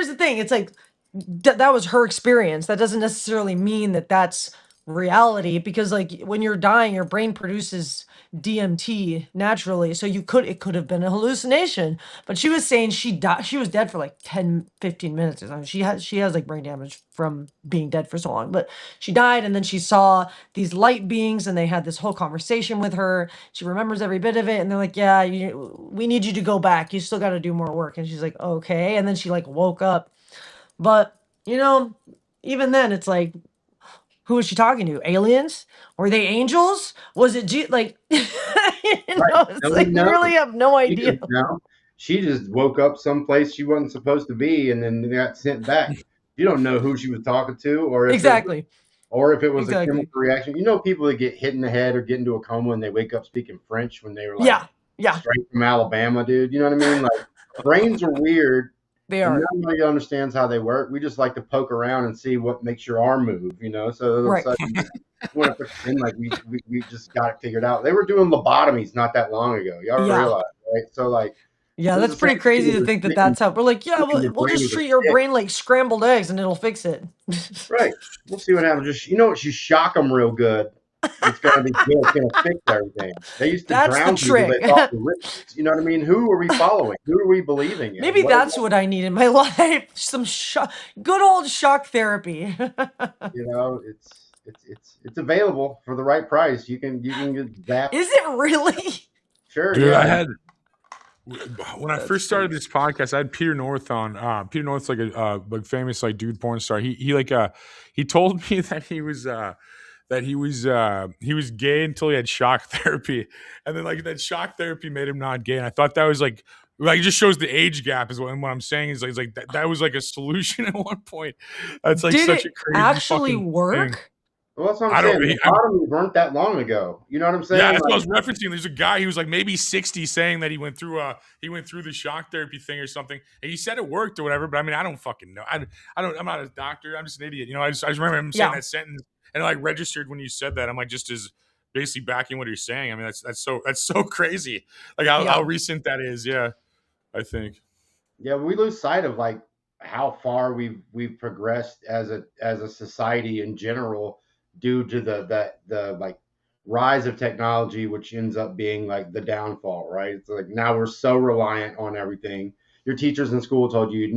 the thing. It's like that was her experience. That doesn't necessarily mean that that's reality, because like when you're dying, your brain produces DMT naturally. So it could have been a hallucination. But she was saying she was dead for like 10, 15 minutes or something. She has like brain damage from being dead for so long. But she died, and then she saw these light beings, and they had this whole conversation with her. She remembers every bit of it, and they're like, "Yeah, we need you to go back. You still got to do more work." And she's like, "Okay." And then she like woke up. But, you know, even then it's like, who was she talking to? Aliens? Were they angels? Was it like Right. it's Nobody like we knows. really have no She idea. doesn't know. She just woke up someplace she wasn't supposed to be, and then got sent back. You don't know who she was talking to, Exactly. or if it was a Exactly. chemical reaction. You know, people that get hit in the head or get into a coma and they wake up speaking French when they were like Yeah. Yeah. straight from Alabama, dude. You know what I mean? Like brains are weird, They and are. nobody understands how they work. We just like to poke around and see what makes your arm move. You know, so all of a Right. sudden we want to pretend like we just got it figured out. They were doing lobotomies not that long ago. Y'all Yeah. realize, right? So like. Yeah, This that's is the pretty same thing crazy when to they're think that treating that's how we're like, yeah, your we'll brain just with a treat your stick. brain like scrambled eggs and it'll fix it. Right. We'll see what happens. Just, you know what? You shock them real good. It's going to be good. It's going to fix everything. They used to That's the drown people trick. they thought were witches. You know what I mean? Who are we following? Who are we believing in? Maybe that's what I need in my life. Some good old shock therapy. You know, it's available for the right price. You can get zapped. Is it really? Sure, Dude, I yeah. had when I That's first started crazy. this podcast, I had Peter North on. Peter North's like a like famous like dude porn star. He told me that he was gay until he had shock therapy, and then like that shock therapy made him not gay. And I thought that was like it just shows the age gap is what I'm saying is like that was like a solution at one point. That's like Did such a it crazy actually fucking thing. work? Well, that's what I'm I don't. saying. Lobotomies weren't that long ago. You know what I'm Yeah, saying? that's what I Like, was referencing. There's a guy who was like maybe 60 saying that he went through the shock therapy thing or something. And he said it worked or whatever, but I mean, I don't fucking know. I'm not a doctor. I'm just an idiot. You know, I just remember him saying Yeah. that sentence and it like registered when you said that. I'm like just as basically backing what you're saying. I mean, that's so crazy. Like how Yeah. recent that is. Yeah, I think. yeah, we lose sight of like how far we've progressed as a society in general due to the like rise of technology, which ends up being like the downfall, right? It's like now we're so reliant on everything. Your teachers in school told you you're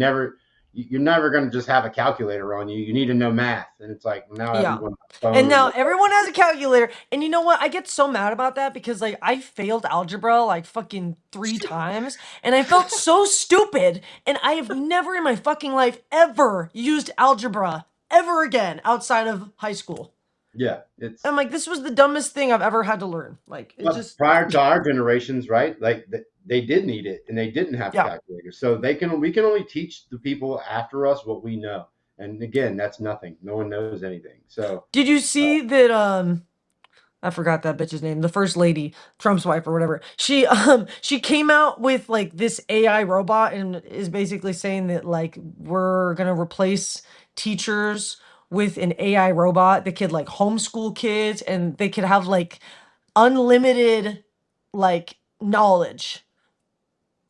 never going to just have a calculator on you. You need to know math, and it's like now Yeah. everyone's phone And and now everyone has a calculator. And you know what? I get so mad about that because like I failed algebra like fucking 3 times and I felt so stupid. And I have never in my fucking life ever used algebra ever again outside of high school. yeah, it's I'm like, this was the dumbest thing I've ever had to learn. Like it but just prior to our generations, right? Like they did need it, and they didn't have yeah. calculators, so we can only teach the people after us what we know. And again, that's nothing. No one knows anything. So Did you see that I forgot that bitch's name, the first lady, Trump's wife or whatever. She came out with like this AI robot and is basically saying that like we're gonna replace teachers with an AI robot that could like homeschool kids and they could have like unlimited like knowledge.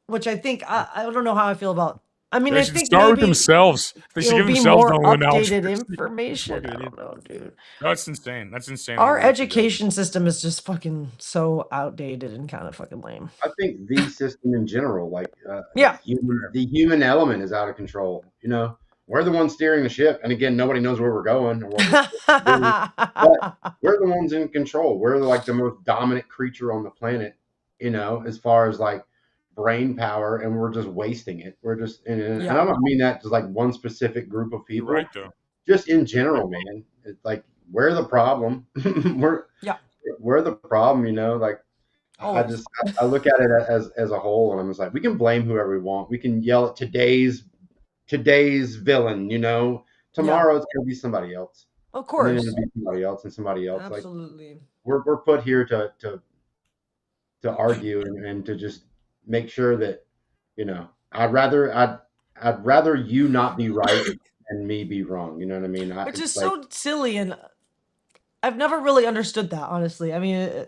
Which I think I don't know how I feel about. I mean, They I should think start with maybe themselves. They should it'll give be themselves more no knowledge. updated These information. fucking I idiots. don't know, dude. No, that's insane. That's insane that Our you're going through that. education system is just fucking so outdated and kind of fucking lame. I think the system in general, like Yeah. the human element, is out of control. You know, we're the ones steering the ship, and again, nobody knows where we're going or what we're supposed to do. But we're the ones in control. We're like the most dominant creature on the planet. You know, as far as like brain power, and we're just wasting it. We're just, and I Yeah. don't mean that to like one specific group of You're people. right though. Just in general, man. It's like we're the problem. we're Yeah. we're the problem. You know, like Always. I look at it as a whole, and I'm just like, we can blame whoever we want. We can yell at today's villain. You know, Yeah. tomorrow it's gonna be somebody else, Of and then course. it'll be somebody else and somebody else. Like Absolutely. we're put here to argue and to just make sure that you know. I'd rather you not be right and me be wrong. You know what I mean? Which is It's like so silly, and I've never really understood that, honestly. I mean,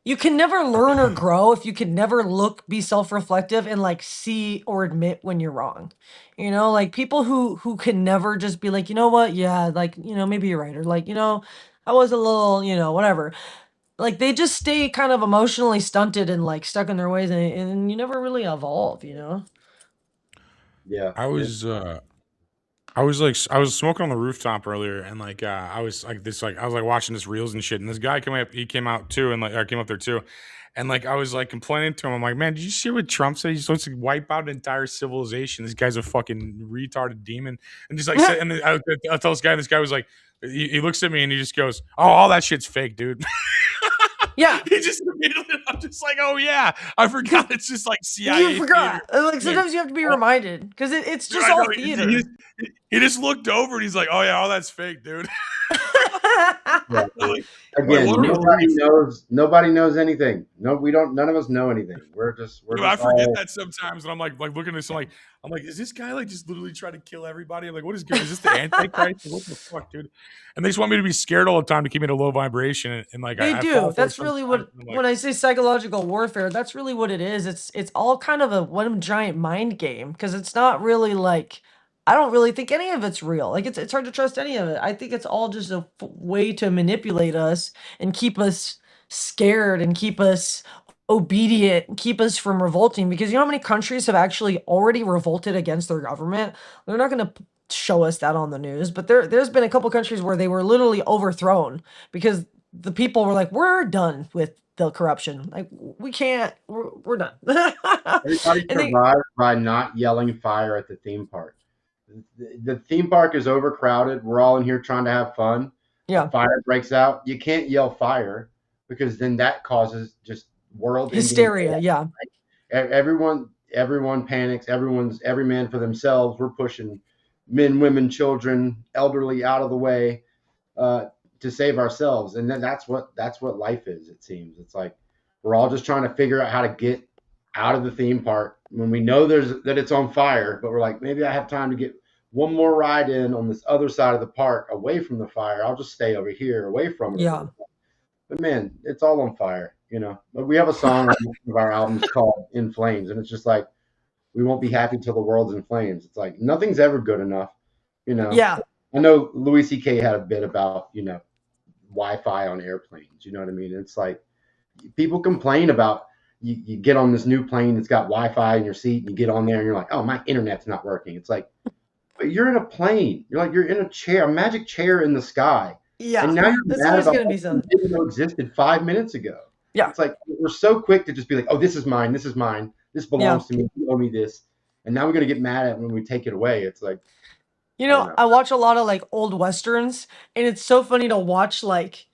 You can never learn or grow if you can never be self-reflective and like see or admit when you're wrong. You know, like people who can never just be like, you know what, yeah, like, maybe you're right, or like, I was a little, whatever. Like they just stay kind of emotionally stunted and like stuck in their ways, and you never really evolve, Yeah. I was I was smoking on the rooftop earlier, and like I was like this like I was like watching this reels and shit, and this guy came out too, and like I came up there too, and like I was like complaining to him. I'm like, man, did you see what Trump said? He's supposed to wipe out an entire civilization. This guy's a fucking retarded demon, and just like said, and then I tell this guy was like, he looks at me and he just goes, oh, all that shit's fake, dude. Yeah. He just immediately, I'm just like, oh yeah, I forgot. It's just like CIA. You forgot. Theater. Like sometimes you have to be reminded because it's Dude, just I all know, theater. he just looked over and he's like, oh yeah, all that's fake, dude. Yeah. Like, Again, what a nobody knows anything. No, we don't. None of us know anything. We're just I forget all, that sometimes, and I'm like looking at this, I'm like, is this guy like just literally trying to kill everybody? I'm like, what is good? Is this the Antichrist? What the fuck, dude? And they just want me to be scared all the time to keep me at a low vibration, and like They I do. fall for it That's really what sometimes, and I'm when I say psychological warfare, that's really what it is. It's all kind of a one giant mind game because it's not really like I don't really think any of it's real. Like it's hard to trust any of it. I think it's all just a way to manipulate us and keep us scared and keep us obedient and keep us from revolting because you know how many countries have actually already revolted against their government? They're not going to show us that on the news, but there's been a couple countries where they were literally overthrown because the people were like, we're done with the corruption. Like we can't, we're done. everybody And they, survives by not yelling fire at the theme park. The theme park is overcrowded. We're all in here trying to have fun. A yeah, fire breaks out. You can't yell fire because then that causes just world-ending hysteria. Yeah, everyone panics. Every man for themselves. We're pushing men, women, children, elderly out of the way to save ourselves, and then that's what life is. It seems it's like we're all just trying to figure out how to get out of the theme park when we know that it's on fire, but we're like, maybe I have time to get one more ride in on this other side of the park away from the fire. I'll just stay over here away from it. yeah. But man, it's all on fire, But we have a song on one of our albums called "In Flames," and it's just like we won't be happy till the world's in flames. It's like nothing's ever good enough, Yeah. I know Louis C.K. had a bit about Wi-Fi on airplanes. You know what I mean? It's like people complain about you get on this new plane that's got Wi-Fi in your seat, and you get on there and you're like, oh, my internet's not working. It's like, but you're in a plane. You're in a chair, a magic chair in the sky. Yeah. And now you're There's mad always about gonna be something something. that didn't know existed 5 minutes ago. Yeah. It's like we're so quick to just be like, oh, this is mine. This is mine. This belongs to me. You owe me this. And now we're going to get mad at it when we take it away. It's like, I watch a lot of like old westerns, and it's so funny to watch like,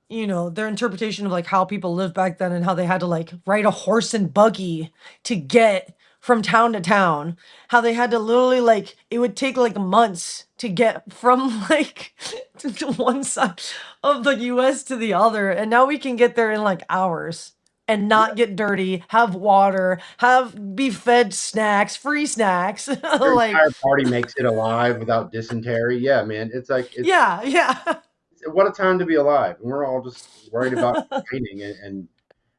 their interpretation of like how people lived back then and how they had to like ride a horse and buggy to get from town to town. How they had to literally like it would take like months to get from like to one side of the US to the other, and now we can get there in like hours and not get dirty, have water, be fed snacks, free snacks. your Like entire party makes it alive without dysentery. Yeah, man. It's like, yeah. what a time to be alive. And we're all just worried about complaining and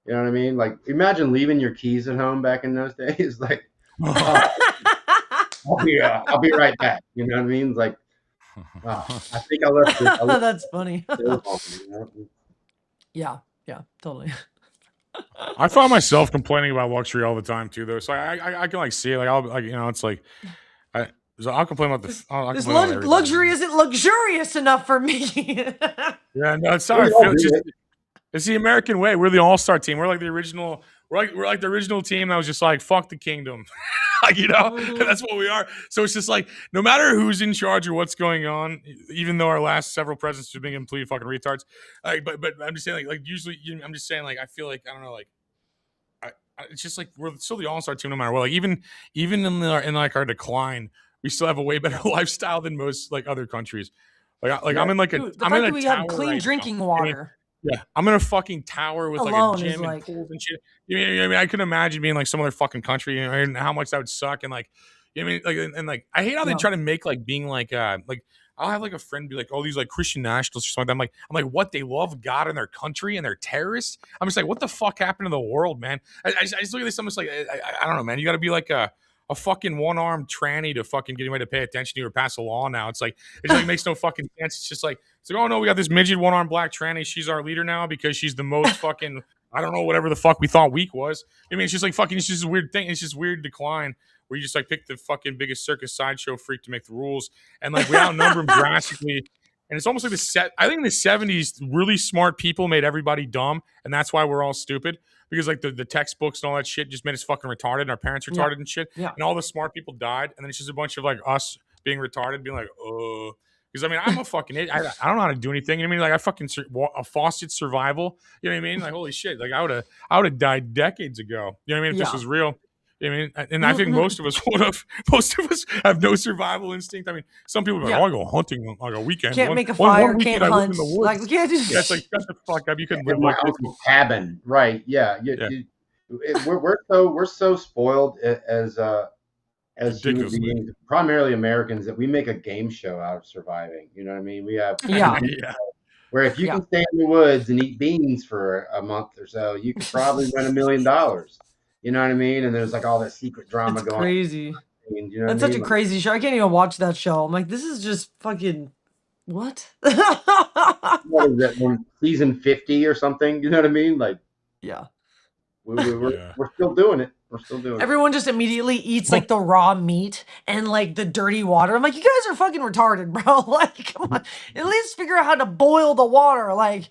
you know what I mean? Like, imagine leaving your keys at home back in those days. Like, I'll be right back. You know what I mean? It's like, I think I left this. That's funny. Home, Yeah, totally. I find myself complaining about luxury all the time too, though. So I can like see it. Like I'll like it's like I'll complain about this. This luxury isn't luxurious enough for me. Yeah, no, it's not. It's the American way. We're the all-star team. We're like the original. We're like the original team that was just like fuck the kingdom, like that's what we are. So it's just like no matter who's in charge or what's going on, even though our last several presidents have been complete fucking retards. Like, but I'm just saying like usually I'm just saying like I feel like I don't know like. It's just like we're still the all-star team no matter what. Like even in like our decline, we still have a way better lifestyle than most like other countries. Like I'm in like Dude, I'm in a we tower have clean right drinking now. water. Yeah, I'm in a fucking tower with Alone like a gym and pools and shit. I mean, I couldn't imagine being like some other fucking country and how much that would suck. And like, I mean, like, and like, I hate how they try to make like being like I'll have like a friend be like, "Oh, these like Christian nationalists or something." I'm like, what? They love God and their country and they're terrorists. I'm just like, what the fuck happened to the world, man? I just look at this. I'm just like, I don't know, man. You got to be like a fucking one-armed tranny to fucking get anybody to pay attention to you or pass a law now. It's like makes no fucking sense. It's like, oh no, we got this midget one-armed black tranny. She's our leader now because she's the most fucking I don't know, whatever the fuck we thought weak was. I mean, it's just like fucking, it's just a weird thing. It's just weird decline where you just like pick the fucking biggest circus sideshow freak to make the rules. And like we outnumber them drastically. And it's almost like I think in the 70s, really smart people made everybody dumb. And that's why we're all stupid. Because like the textbooks and all that shit just made us fucking retarded and our parents retarded and shit. Yeah. And all the smart people died. And then it's just a bunch of like us being retarded, being like, because I mean, I'm a fucking idiot. I don't know how to do anything. You know what I mean? Like I fucking a faucet survival. You know what I mean? Like holy shit! Like I would have died decades ago. You know what I mean? If this was real. You know what I mean? And I think most of us would have. Most of us have no survival instinct. I mean, some people are like, "Oh, I go hunting on like a weekend. Can't make a fire. Can't hunt. Like we can't just. Yeah, it's like shut the fuck up. You can live my like uncle's cabin, right? Yeah, we're so spoiled as human beings, primarily Americans, that we make a game show out of surviving. You know what I mean? We have where if you can stay in the woods and eat beans for a month or so, you could probably win $1 million. You know what I mean? And there's like all this secret drama going. Crazy. You know That's such a crazy show. I can't even watch that show. I'm like, this is just fucking what? What is that? Season 50 or something? You know what I mean? Like, yeah. We're still doing it. We're still doing it. Everyone just immediately eats like the raw meat and like the dirty water. I'm like, you guys are fucking retarded, bro. Like, come on. At least figure out how to boil the water. Like,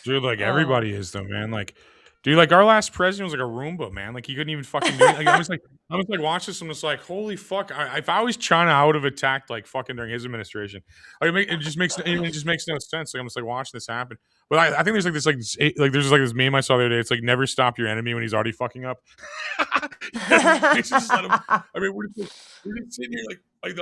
dude, like everybody is though, man. Like, dude, like our last president was like a Roomba, man. Like he couldn't even fucking do it. Like, I was like watching this. I'm just like, holy fuck! If I was China, I would have attacked like fucking during his administration. Like, it just makes no sense. Like I'm just like watching this happen. But I think there's like there's like this meme I saw the other day. It's like never stop your enemy when he's already fucking up. Just let him, I mean, we're just sitting here like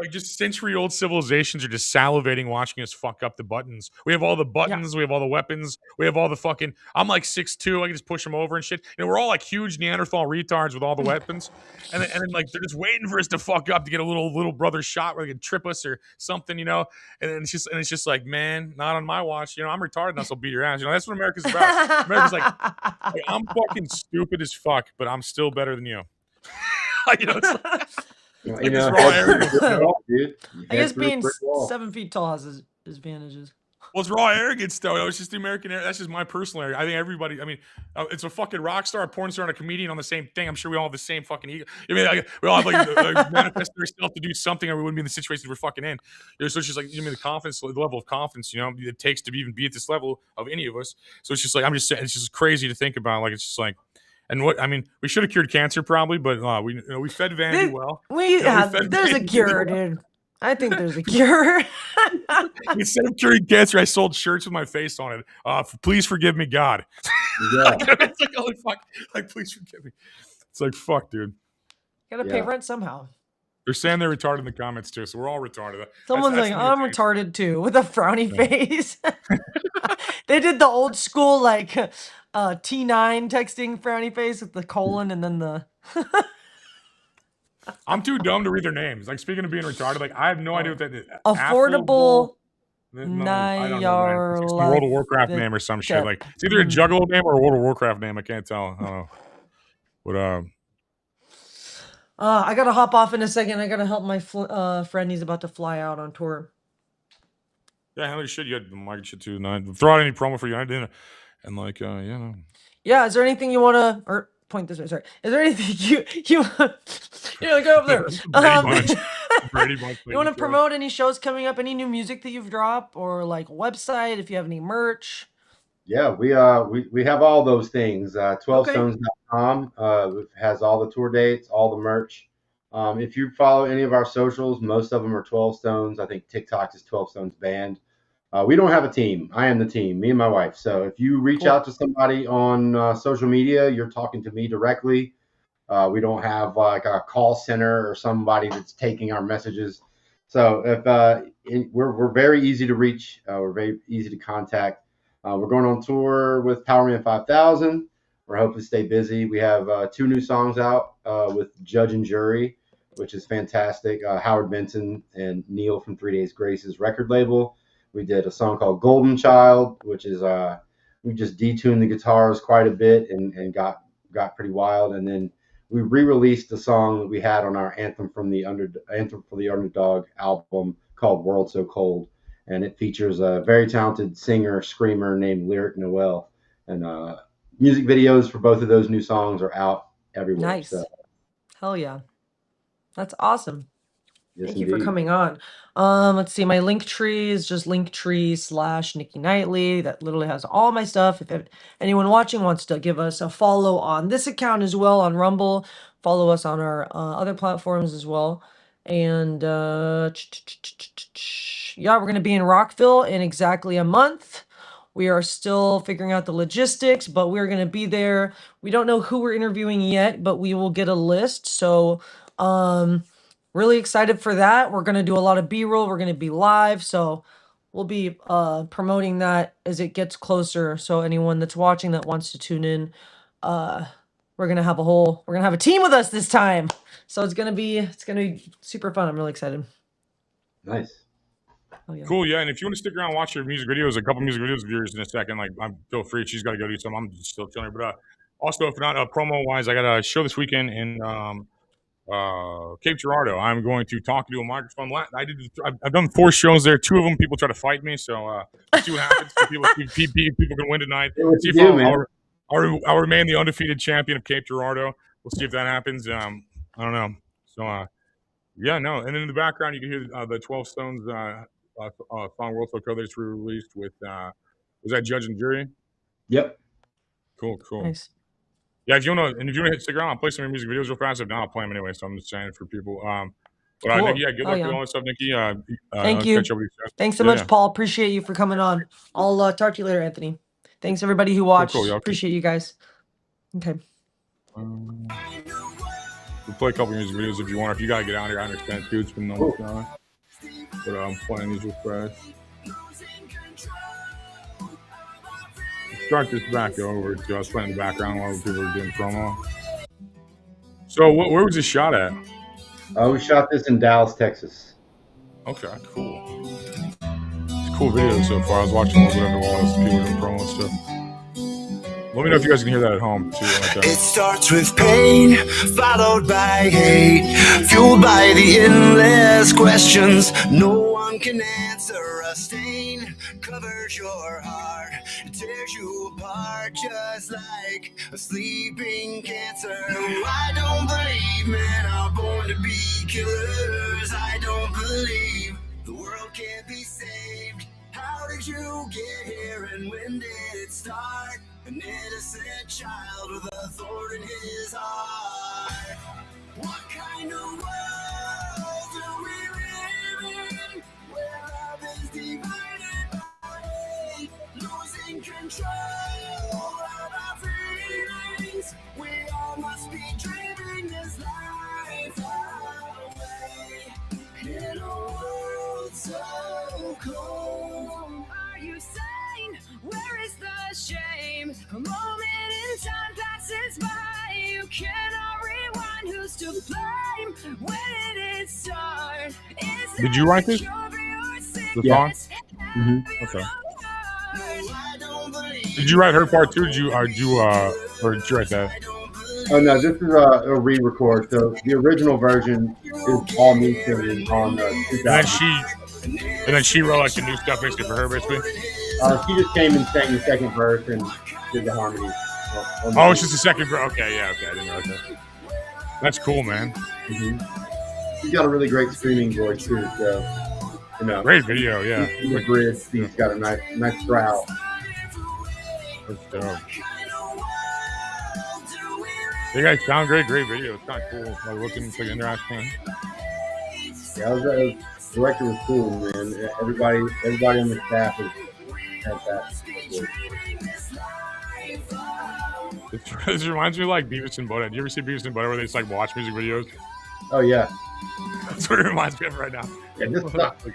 just century-old civilizations are just salivating watching us fuck up the buttons. We have all the buttons, we have all the weapons, we have all the fucking. I'm like 6'2", I can just push them over and shit. And we're all like huge Neanderthal retards with all the weapons, and then like they're just waiting for us to fuck up to get a little brother shot where they can trip us or something, you know. And it's just like, man, not on my watch. You know, I'm retarded enough, so I'll beat your ass. You know, that's what America's about. America's like I'm fucking stupid as fuck, but I'm still better than you. Like, you know, it's like this raw arrogance. I guess being 7 feet tall has his advantages. Well, it's raw arrogance, though. It's just the American. That's just my personal area. I think everybody. I mean, it's a fucking rock star, a porn star, and a comedian on the same thing. I'm sure we all have the same fucking ego. I mean, we all have like manifest ourselves to do something, or we wouldn't be in the situations we're fucking in. You know, so it's just like, you know, the level of confidence, you know, it takes to even be at this level of any of us. So it's just like, I'm just saying, it's just crazy to think about. Like, it's just like. And what I mean, we should have cured cancer probably, but we fed Vandy well. There's a cure, dude. I think there's a cure. Instead of curing cancer, I sold shirts with my face on it. Please forgive me, God. Yeah. It's like, holy fuck! Like, please forgive me. It's like, fuck, dude. Gotta pay rent somehow. They're saying they're retarded in the comments too, so we're all retarded. Someone's like, I'm retarded too, with a frowny face. They did the old school like T9 texting frowny face with the colon and then the. I'm too dumb to read their names. Like, speaking of being retarded, like I have no idea what that is. Affordable. No, I don't know, man. It's a World of Warcraft name or some shit. Like it's either a Juggalo name or a World of Warcraft name. I can't tell. I don't know. But I gotta hop off in a second. I gotta help my friend. He's about to fly out on tour. Yeah, how many shit you had the mic shit too? Throw out any promo for United and like no. Yeah, is there anything you wanna or point this way? Sorry, is there anything you go over there? You want to promote any shows coming up? Any new music that you've dropped, or like website? If you have any merch. Yeah, we have all those things. 12stones.com has all the tour dates, all the merch. If you follow any of our socials, most of them are 12 Stones. I think TikTok is 12 Stones Band. We don't have a team. I am the team, me and my wife. So if you reach out to somebody on social media, you're talking to me directly. We don't have like a call center or somebody that's taking our messages. So if we're very easy to reach, we're very easy to contact. We're going on tour with Powerman 5000. We're hoping to stay busy. We have 2 new songs out with Judge and Jury. which is fantastic. Howard Benson and Neil from 3 Days Grace's record label. We did a song called Golden Child, which is we just detuned the guitars quite a bit and got pretty wild. And then we re-released the song that we had on our Anthem for the Underdog album called World So Cold. And it features a very talented singer, screamer named Lyric Noel. And music videos for both of those new songs are out everywhere. Nice. So, Hell yeah. That's awesome. yes, Thank you for indeed. coming on. Let's see. My link tree is just linktree/Nikki Knightly. That literally has all my stuff. If anyone watching wants to give us a follow on this account as well on Rumble, follow us on our other platforms as well. And yeah, we're going to be in Rockville in exactly a month. We are still figuring out the logistics, but we're going to be there. We don't know who we're interviewing yet, but we will get a list. So, really excited for that. We're going to do a lot of B-roll. We're going to be live. So we'll be promoting that as it gets closer. So anyone that's watching that wants to tune in, we're going to have a team with us this time. So it's going to be super fun. I'm really excited. Nice. Oh, yeah. Cool, yeah. And if you want to stick around and watch your music videos, a couple music videos of yours in a second, like feel free. She's got to go do something. I'm just still chilling. But also, if not promo wise, I got a show this weekend in Cape Girardeau. I'm going to talk into a microphone. I've done 4 shows there. 2 of them people try to fight me. So we'll see what happens. People can win tonight. See if I'll remain the undefeated champion of Cape Girardeau. We'll see if that happens. I don't know. So yeah, no. And then in the background, you can hear the 12 Stones song World So Cold that's released with was that Judge and Jury? Yep. Cool. Nice. Yeah, if you want to stick around, I'll play some of your music videos real fast. If not, I'll play them anyway. So I'm just saying it for people. But Cool. Nikki, good luck with all that stuff, Nikki. Thank you. Thanks so much, Paul. Appreciate you for coming on. I'll talk to you later, Anthony. Thanks everybody who watched. Cool, appreciate you guys. Okay. We'll play a couple of music videos if you want. If you gotta get out here, I understand too. It's been almost an hour. But I'm playing these real fast. Start this back over to I was playing in the background while people were doing promo. So where was this shot at? We shot this in Dallas, Texas. Okay, cool. It's a cool video so far. I was watching whatever it was, people doing promo and stuff. Let me know if you guys can hear that at home too. It starts with pain, followed by hate, fueled by the endless questions no one can answer. A stain covers your heart, it tears you apart just like a sleeping cancer. I don't believe men are born to be killers. I don't believe the world can't be saved. How did you get here and when did it start? An innocent child with a thorn in his heart. What kind of world do we live in? Where love is divided by hate, losing control of our feelings. We all must be dreaming this life away in a world so cold. Are you sane? Where is the shame? A moment in time passes by. You cannot rewind. Who's to blame? When did it start? Did you write this? The song? Mm-hmm. Okay. Did you write her part too? Or did you write that? Oh no, this is a re-record. So the original version is all me singing on the 2000. And then she wrote like the new stuff basically for her, basically. She just came and sang the second verse and did the harmonies. Oh, it's just the second verse. Okay, yeah, okay, I didn't know that. That's cool, man. Mm-hmm. She's got a really great screaming voice too. So great video, yeah. The bridge, he's got a nice growl. That's dope. You guys sound great video. It's kind of cool. Like looking, it's like interesting. Yeah, the director was cool, man. Everybody on the staff is fantastic. This reminds me of like Beavis and Butthead. Do you ever see Beavis and Butthead where they just like watch music videos? Oh yeah. That's what it reminds me of right now. Yeah, this sucks.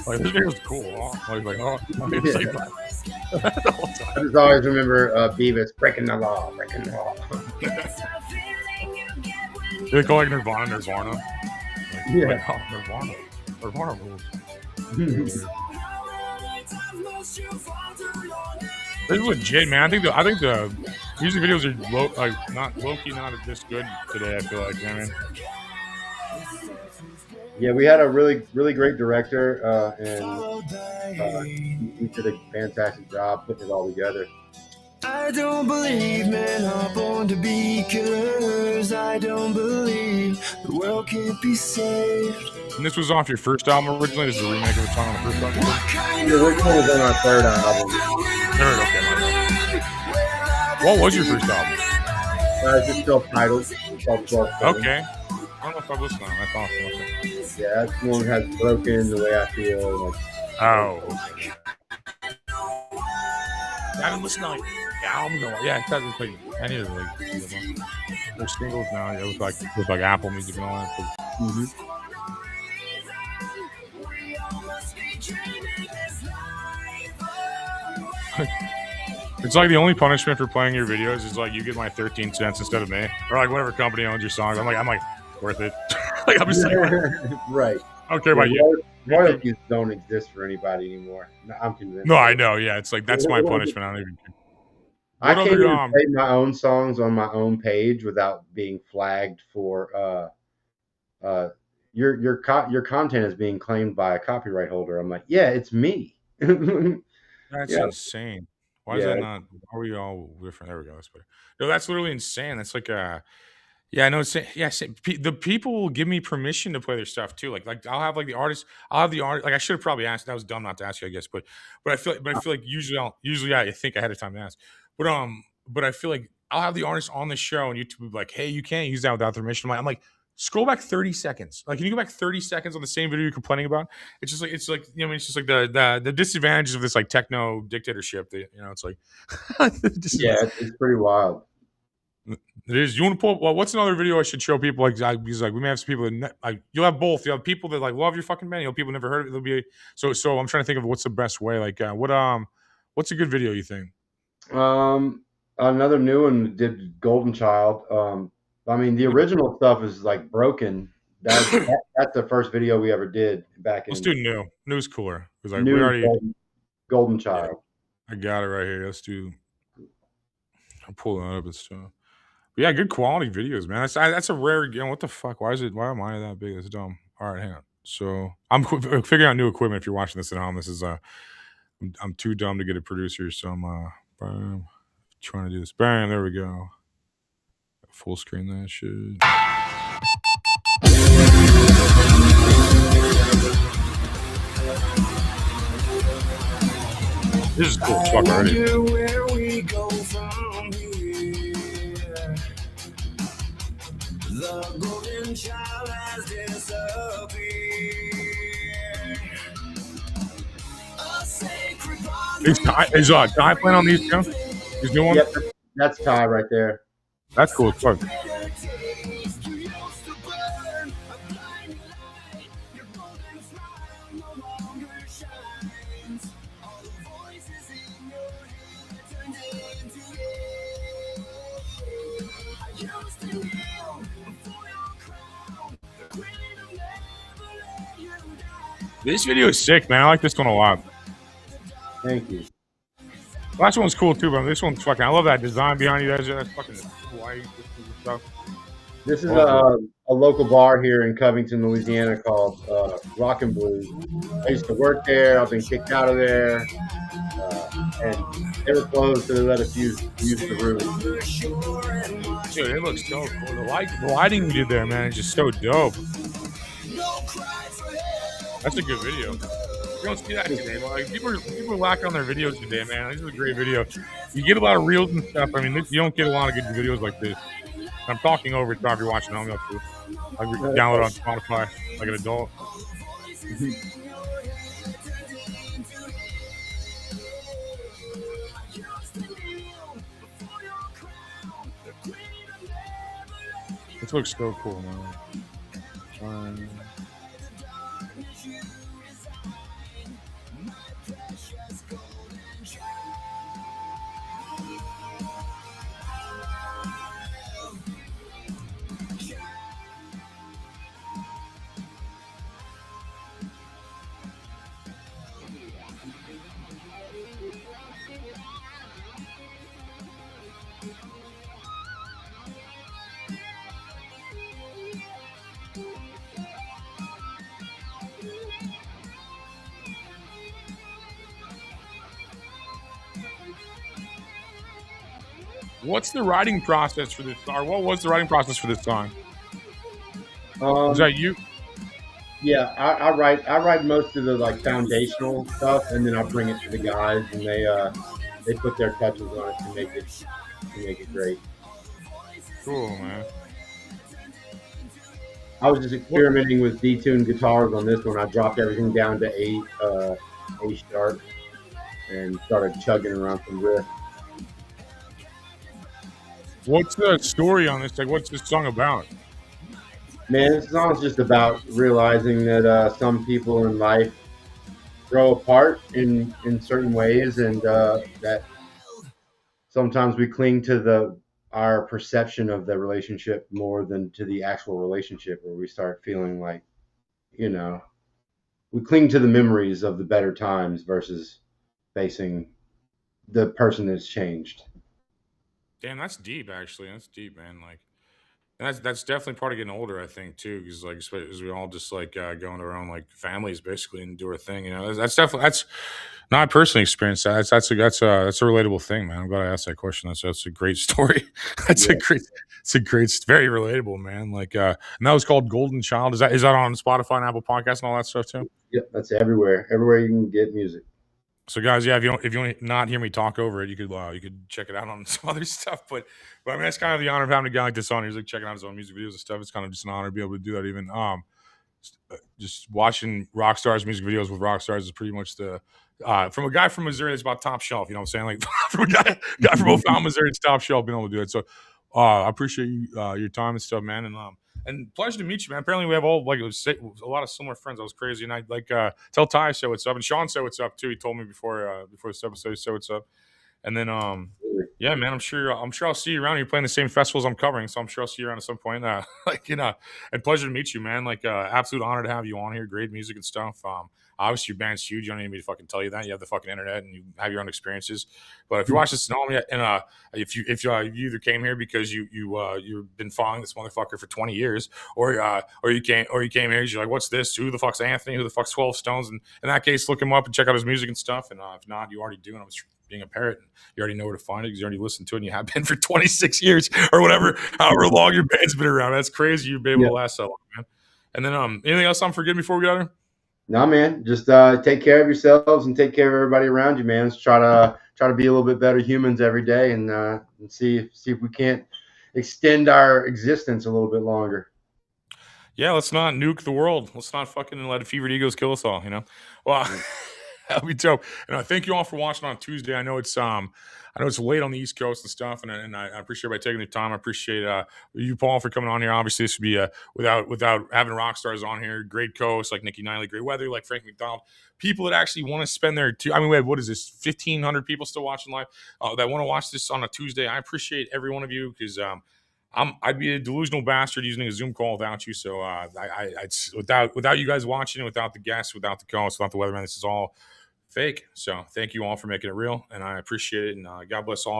Like this video's cool. Huh? Like Yeah. I just always remember Beavis breaking the law. They call like Nirvana. Like, Yeah. Nirvana rules. This is legit, man. I think the music videos are not low-key, not this good today. I feel like, man. Yeah, we had a really great director, and he did a fantastic job putting it all together. I don't believe men are born to be killers. I don't believe the world can't be saved. And this was off your first album originally. This is a remake of a song on the first album. The original was on our third album. Third, okay, my bad. What was your first album? It's just self-titled. Called 12 Stone. Okay. I don't know if I've listened to it. That's awesome. Okay. Yeah, that one has Broken, The Way I Feel. Like, oh. Okay. I haven't listened to like albums. Yeah, it's like any of the like their singles now. It was like Apple Music and all that. Mm-hmm. It's like the only punishment for playing your videos is like you get my 13 cents instead of me, or like whatever company owns your songs. I'm like worth it. Like I'm just like right. I don't care about you. Royalties don't exist for anybody anymore. I'm convinced. No, I know. Yeah, it's like that's my punishment. I don't even care. I can't even play my own songs on my own page without being flagged for your content is being claimed by a copyright holder. I'm like, yeah, it's me. That's insane. Why is that not? Are we all different? There we go. That's better. No, that's literally insane. That's like yeah, I know. The people will give me permission to play their stuff too. Like I'll have like the artist. I'll have the artist. Like I should have probably asked. That was dumb not to ask you, I guess. But I feel like usually I think ahead of time to ask. But I feel like I'll have the artist on the show and YouTube will be like, hey, you can't use that without their permission. I'm like, scroll back 30 seconds. Like, can you go back 30 seconds on the same video you're complaining about? It's just like it's just like the disadvantages of this like techno dictatorship. It's like yeah, it's pretty wild. It is. You want to pull? Well, what's another video I should show people? Like, because like we may have some people that you'll have both. You have people that like love your fucking band. People never heard of it. There'll be so. I'm trying to think of what's the best way. Like, what's a good video you think? Another new one did Golden Child. I mean, the original stuff is like Broken. That's the first video we ever did back in. Let's do new. New's cooler because like new we already Golden Child. Yeah, I got it right here. Let's do. I'm pulling it up. It's But yeah, good quality videos, man. That's a rare. What the fuck? Why am I that big? That's dumb. All right, hang on. So I'm figuring out new equipment. If you're watching this at home, this is I'm too dumb to get a producer, so I'm trying to do this. Bam, there we go. Full screen that shit. This is cool as fuck already. The golden child has disappeared. Is Ty playing on these too? These new ones? Yep, that's Ty right there. That's cool as fuck. This video is sick, man. I like this one a lot. Thank you. Last one's cool too, but this one's fucking. I love that design behind you guys. That's fucking white stuff. This is a local bar here in Covington, Louisiana called Rock and Blues. I used to work there. I've been kicked out of there, and they were closed, so they let us use the room. Dude, it looks so cool. The lighting we did there, man, is just so dope. That's a good video. You don't see that today. Like, people are lacking on their videos today, man. This is a great video. You get a lot of reels and stuff. I mean, you don't get a lot of good videos like this. I'm talking over it, so if you're watching home, too. I download on Spotify like an adult. This looks so cool, man. What's the writing process for this? Or what was the writing process for this song? Was Um, that you? yeah, I write most of the like foundational stuff, and then I bring it to the guys, and they put their touches on it to make it great. Cool, man. I was just experimenting with detuned guitars on this one. I dropped everything down to A sharp, and started chugging around some riffs. What's the story on this? Like, what's this song about? Man, this song's just about realizing that some people in life grow apart in certain ways, and that sometimes we cling to our perception of the relationship more than to the actual relationship, where we start feeling like, you know, we cling to the memories of the better times versus facing the person that's changed. Damn, that's deep. Actually, that's deep, man. Like, and that's definitely part of getting older, I think, too, because like as we all just like go into our own like families basically and do our thing. You know, that's definitely that's not personally experienced. That's a relatable thing, man. I'm glad I asked that question. That's a great story. That's Yeah, a great. It's a great, very relatable, man. Like, and that was called Golden Child. Is that on Spotify and Apple Podcasts and all that stuff too? yeah, that's everywhere you can get music. So, guys, yeah, if you want to not hear me talk over it, you could check it out on some other stuff. But I mean, that's kind of the honor of having a guy like this on. He's like checking out his own music videos and stuff. It's kind of just an honor to be able to do that. Even just watching rock stars music videos with rock stars is pretty much the from a guy from Missouri that's about top shelf. You know what I'm saying? Like from a guy from O'Fallon, Missouri, it's top shelf being able to do it. So I appreciate you your time and stuff, man. And pleasure to meet you, man. Apparently, we have all like a lot of similar friends. That was crazy, and I like tell Ty I said what's up, and Sean said what's up too. He told me before this episode, he said what's up, and then yeah, man, I'm sure I'll see you around. You're playing the same festivals I'm covering, so I'm sure I'll see you around at some point. Like and pleasure to meet you, man. Like absolute honor to have you on here. Great music and stuff. Obviously your band's huge. You don't need me to fucking tell you that. You have the fucking internet and you have your own experiences. But if you watch this and if you either came here because you've been following this motherfucker for 20 years, or you came here, you're like, what's this? Who the fuck's Anthony? Who the fuck's 12 Stones? And in that case, look him up and check out his music and stuff. And if not, you already do. And I was being a parrot, and you already know where to find it because you already listened to it and you have been for 26 years or whatever, however long your band's been around. That's crazy you've been able to last so long, man. And then anything else I'm forgetting before we get out of here? No, man, just take care of yourselves and take care of everybody around you, man. Let's try to be a little bit better humans every day, and see if we can't extend our existence a little bit longer. Yeah, let's not nuke the world. Let's not fucking let fevered egos kill us all, you know? Well, that'll be dope. And thank you all for watching on Tuesday. I know it's late on the East Coast and stuff, and I appreciate everybody taking the time. I appreciate you, Paul, for coming on here. Obviously, this would be without having rock stars on here. Great coast like Nikki Knightly, great weather like Frankie MacDonald. People that actually want to spend their I mean, wait, what is this? 1,500 people still watching live that want to watch this on a Tuesday. I appreciate every one of you because I'd be a delusional bastard using a Zoom call without you. So without you guys watching, without the guests, without the co-host, without the weatherman, this is all fake. So thank you all for making it real, and I appreciate it. And God bless all.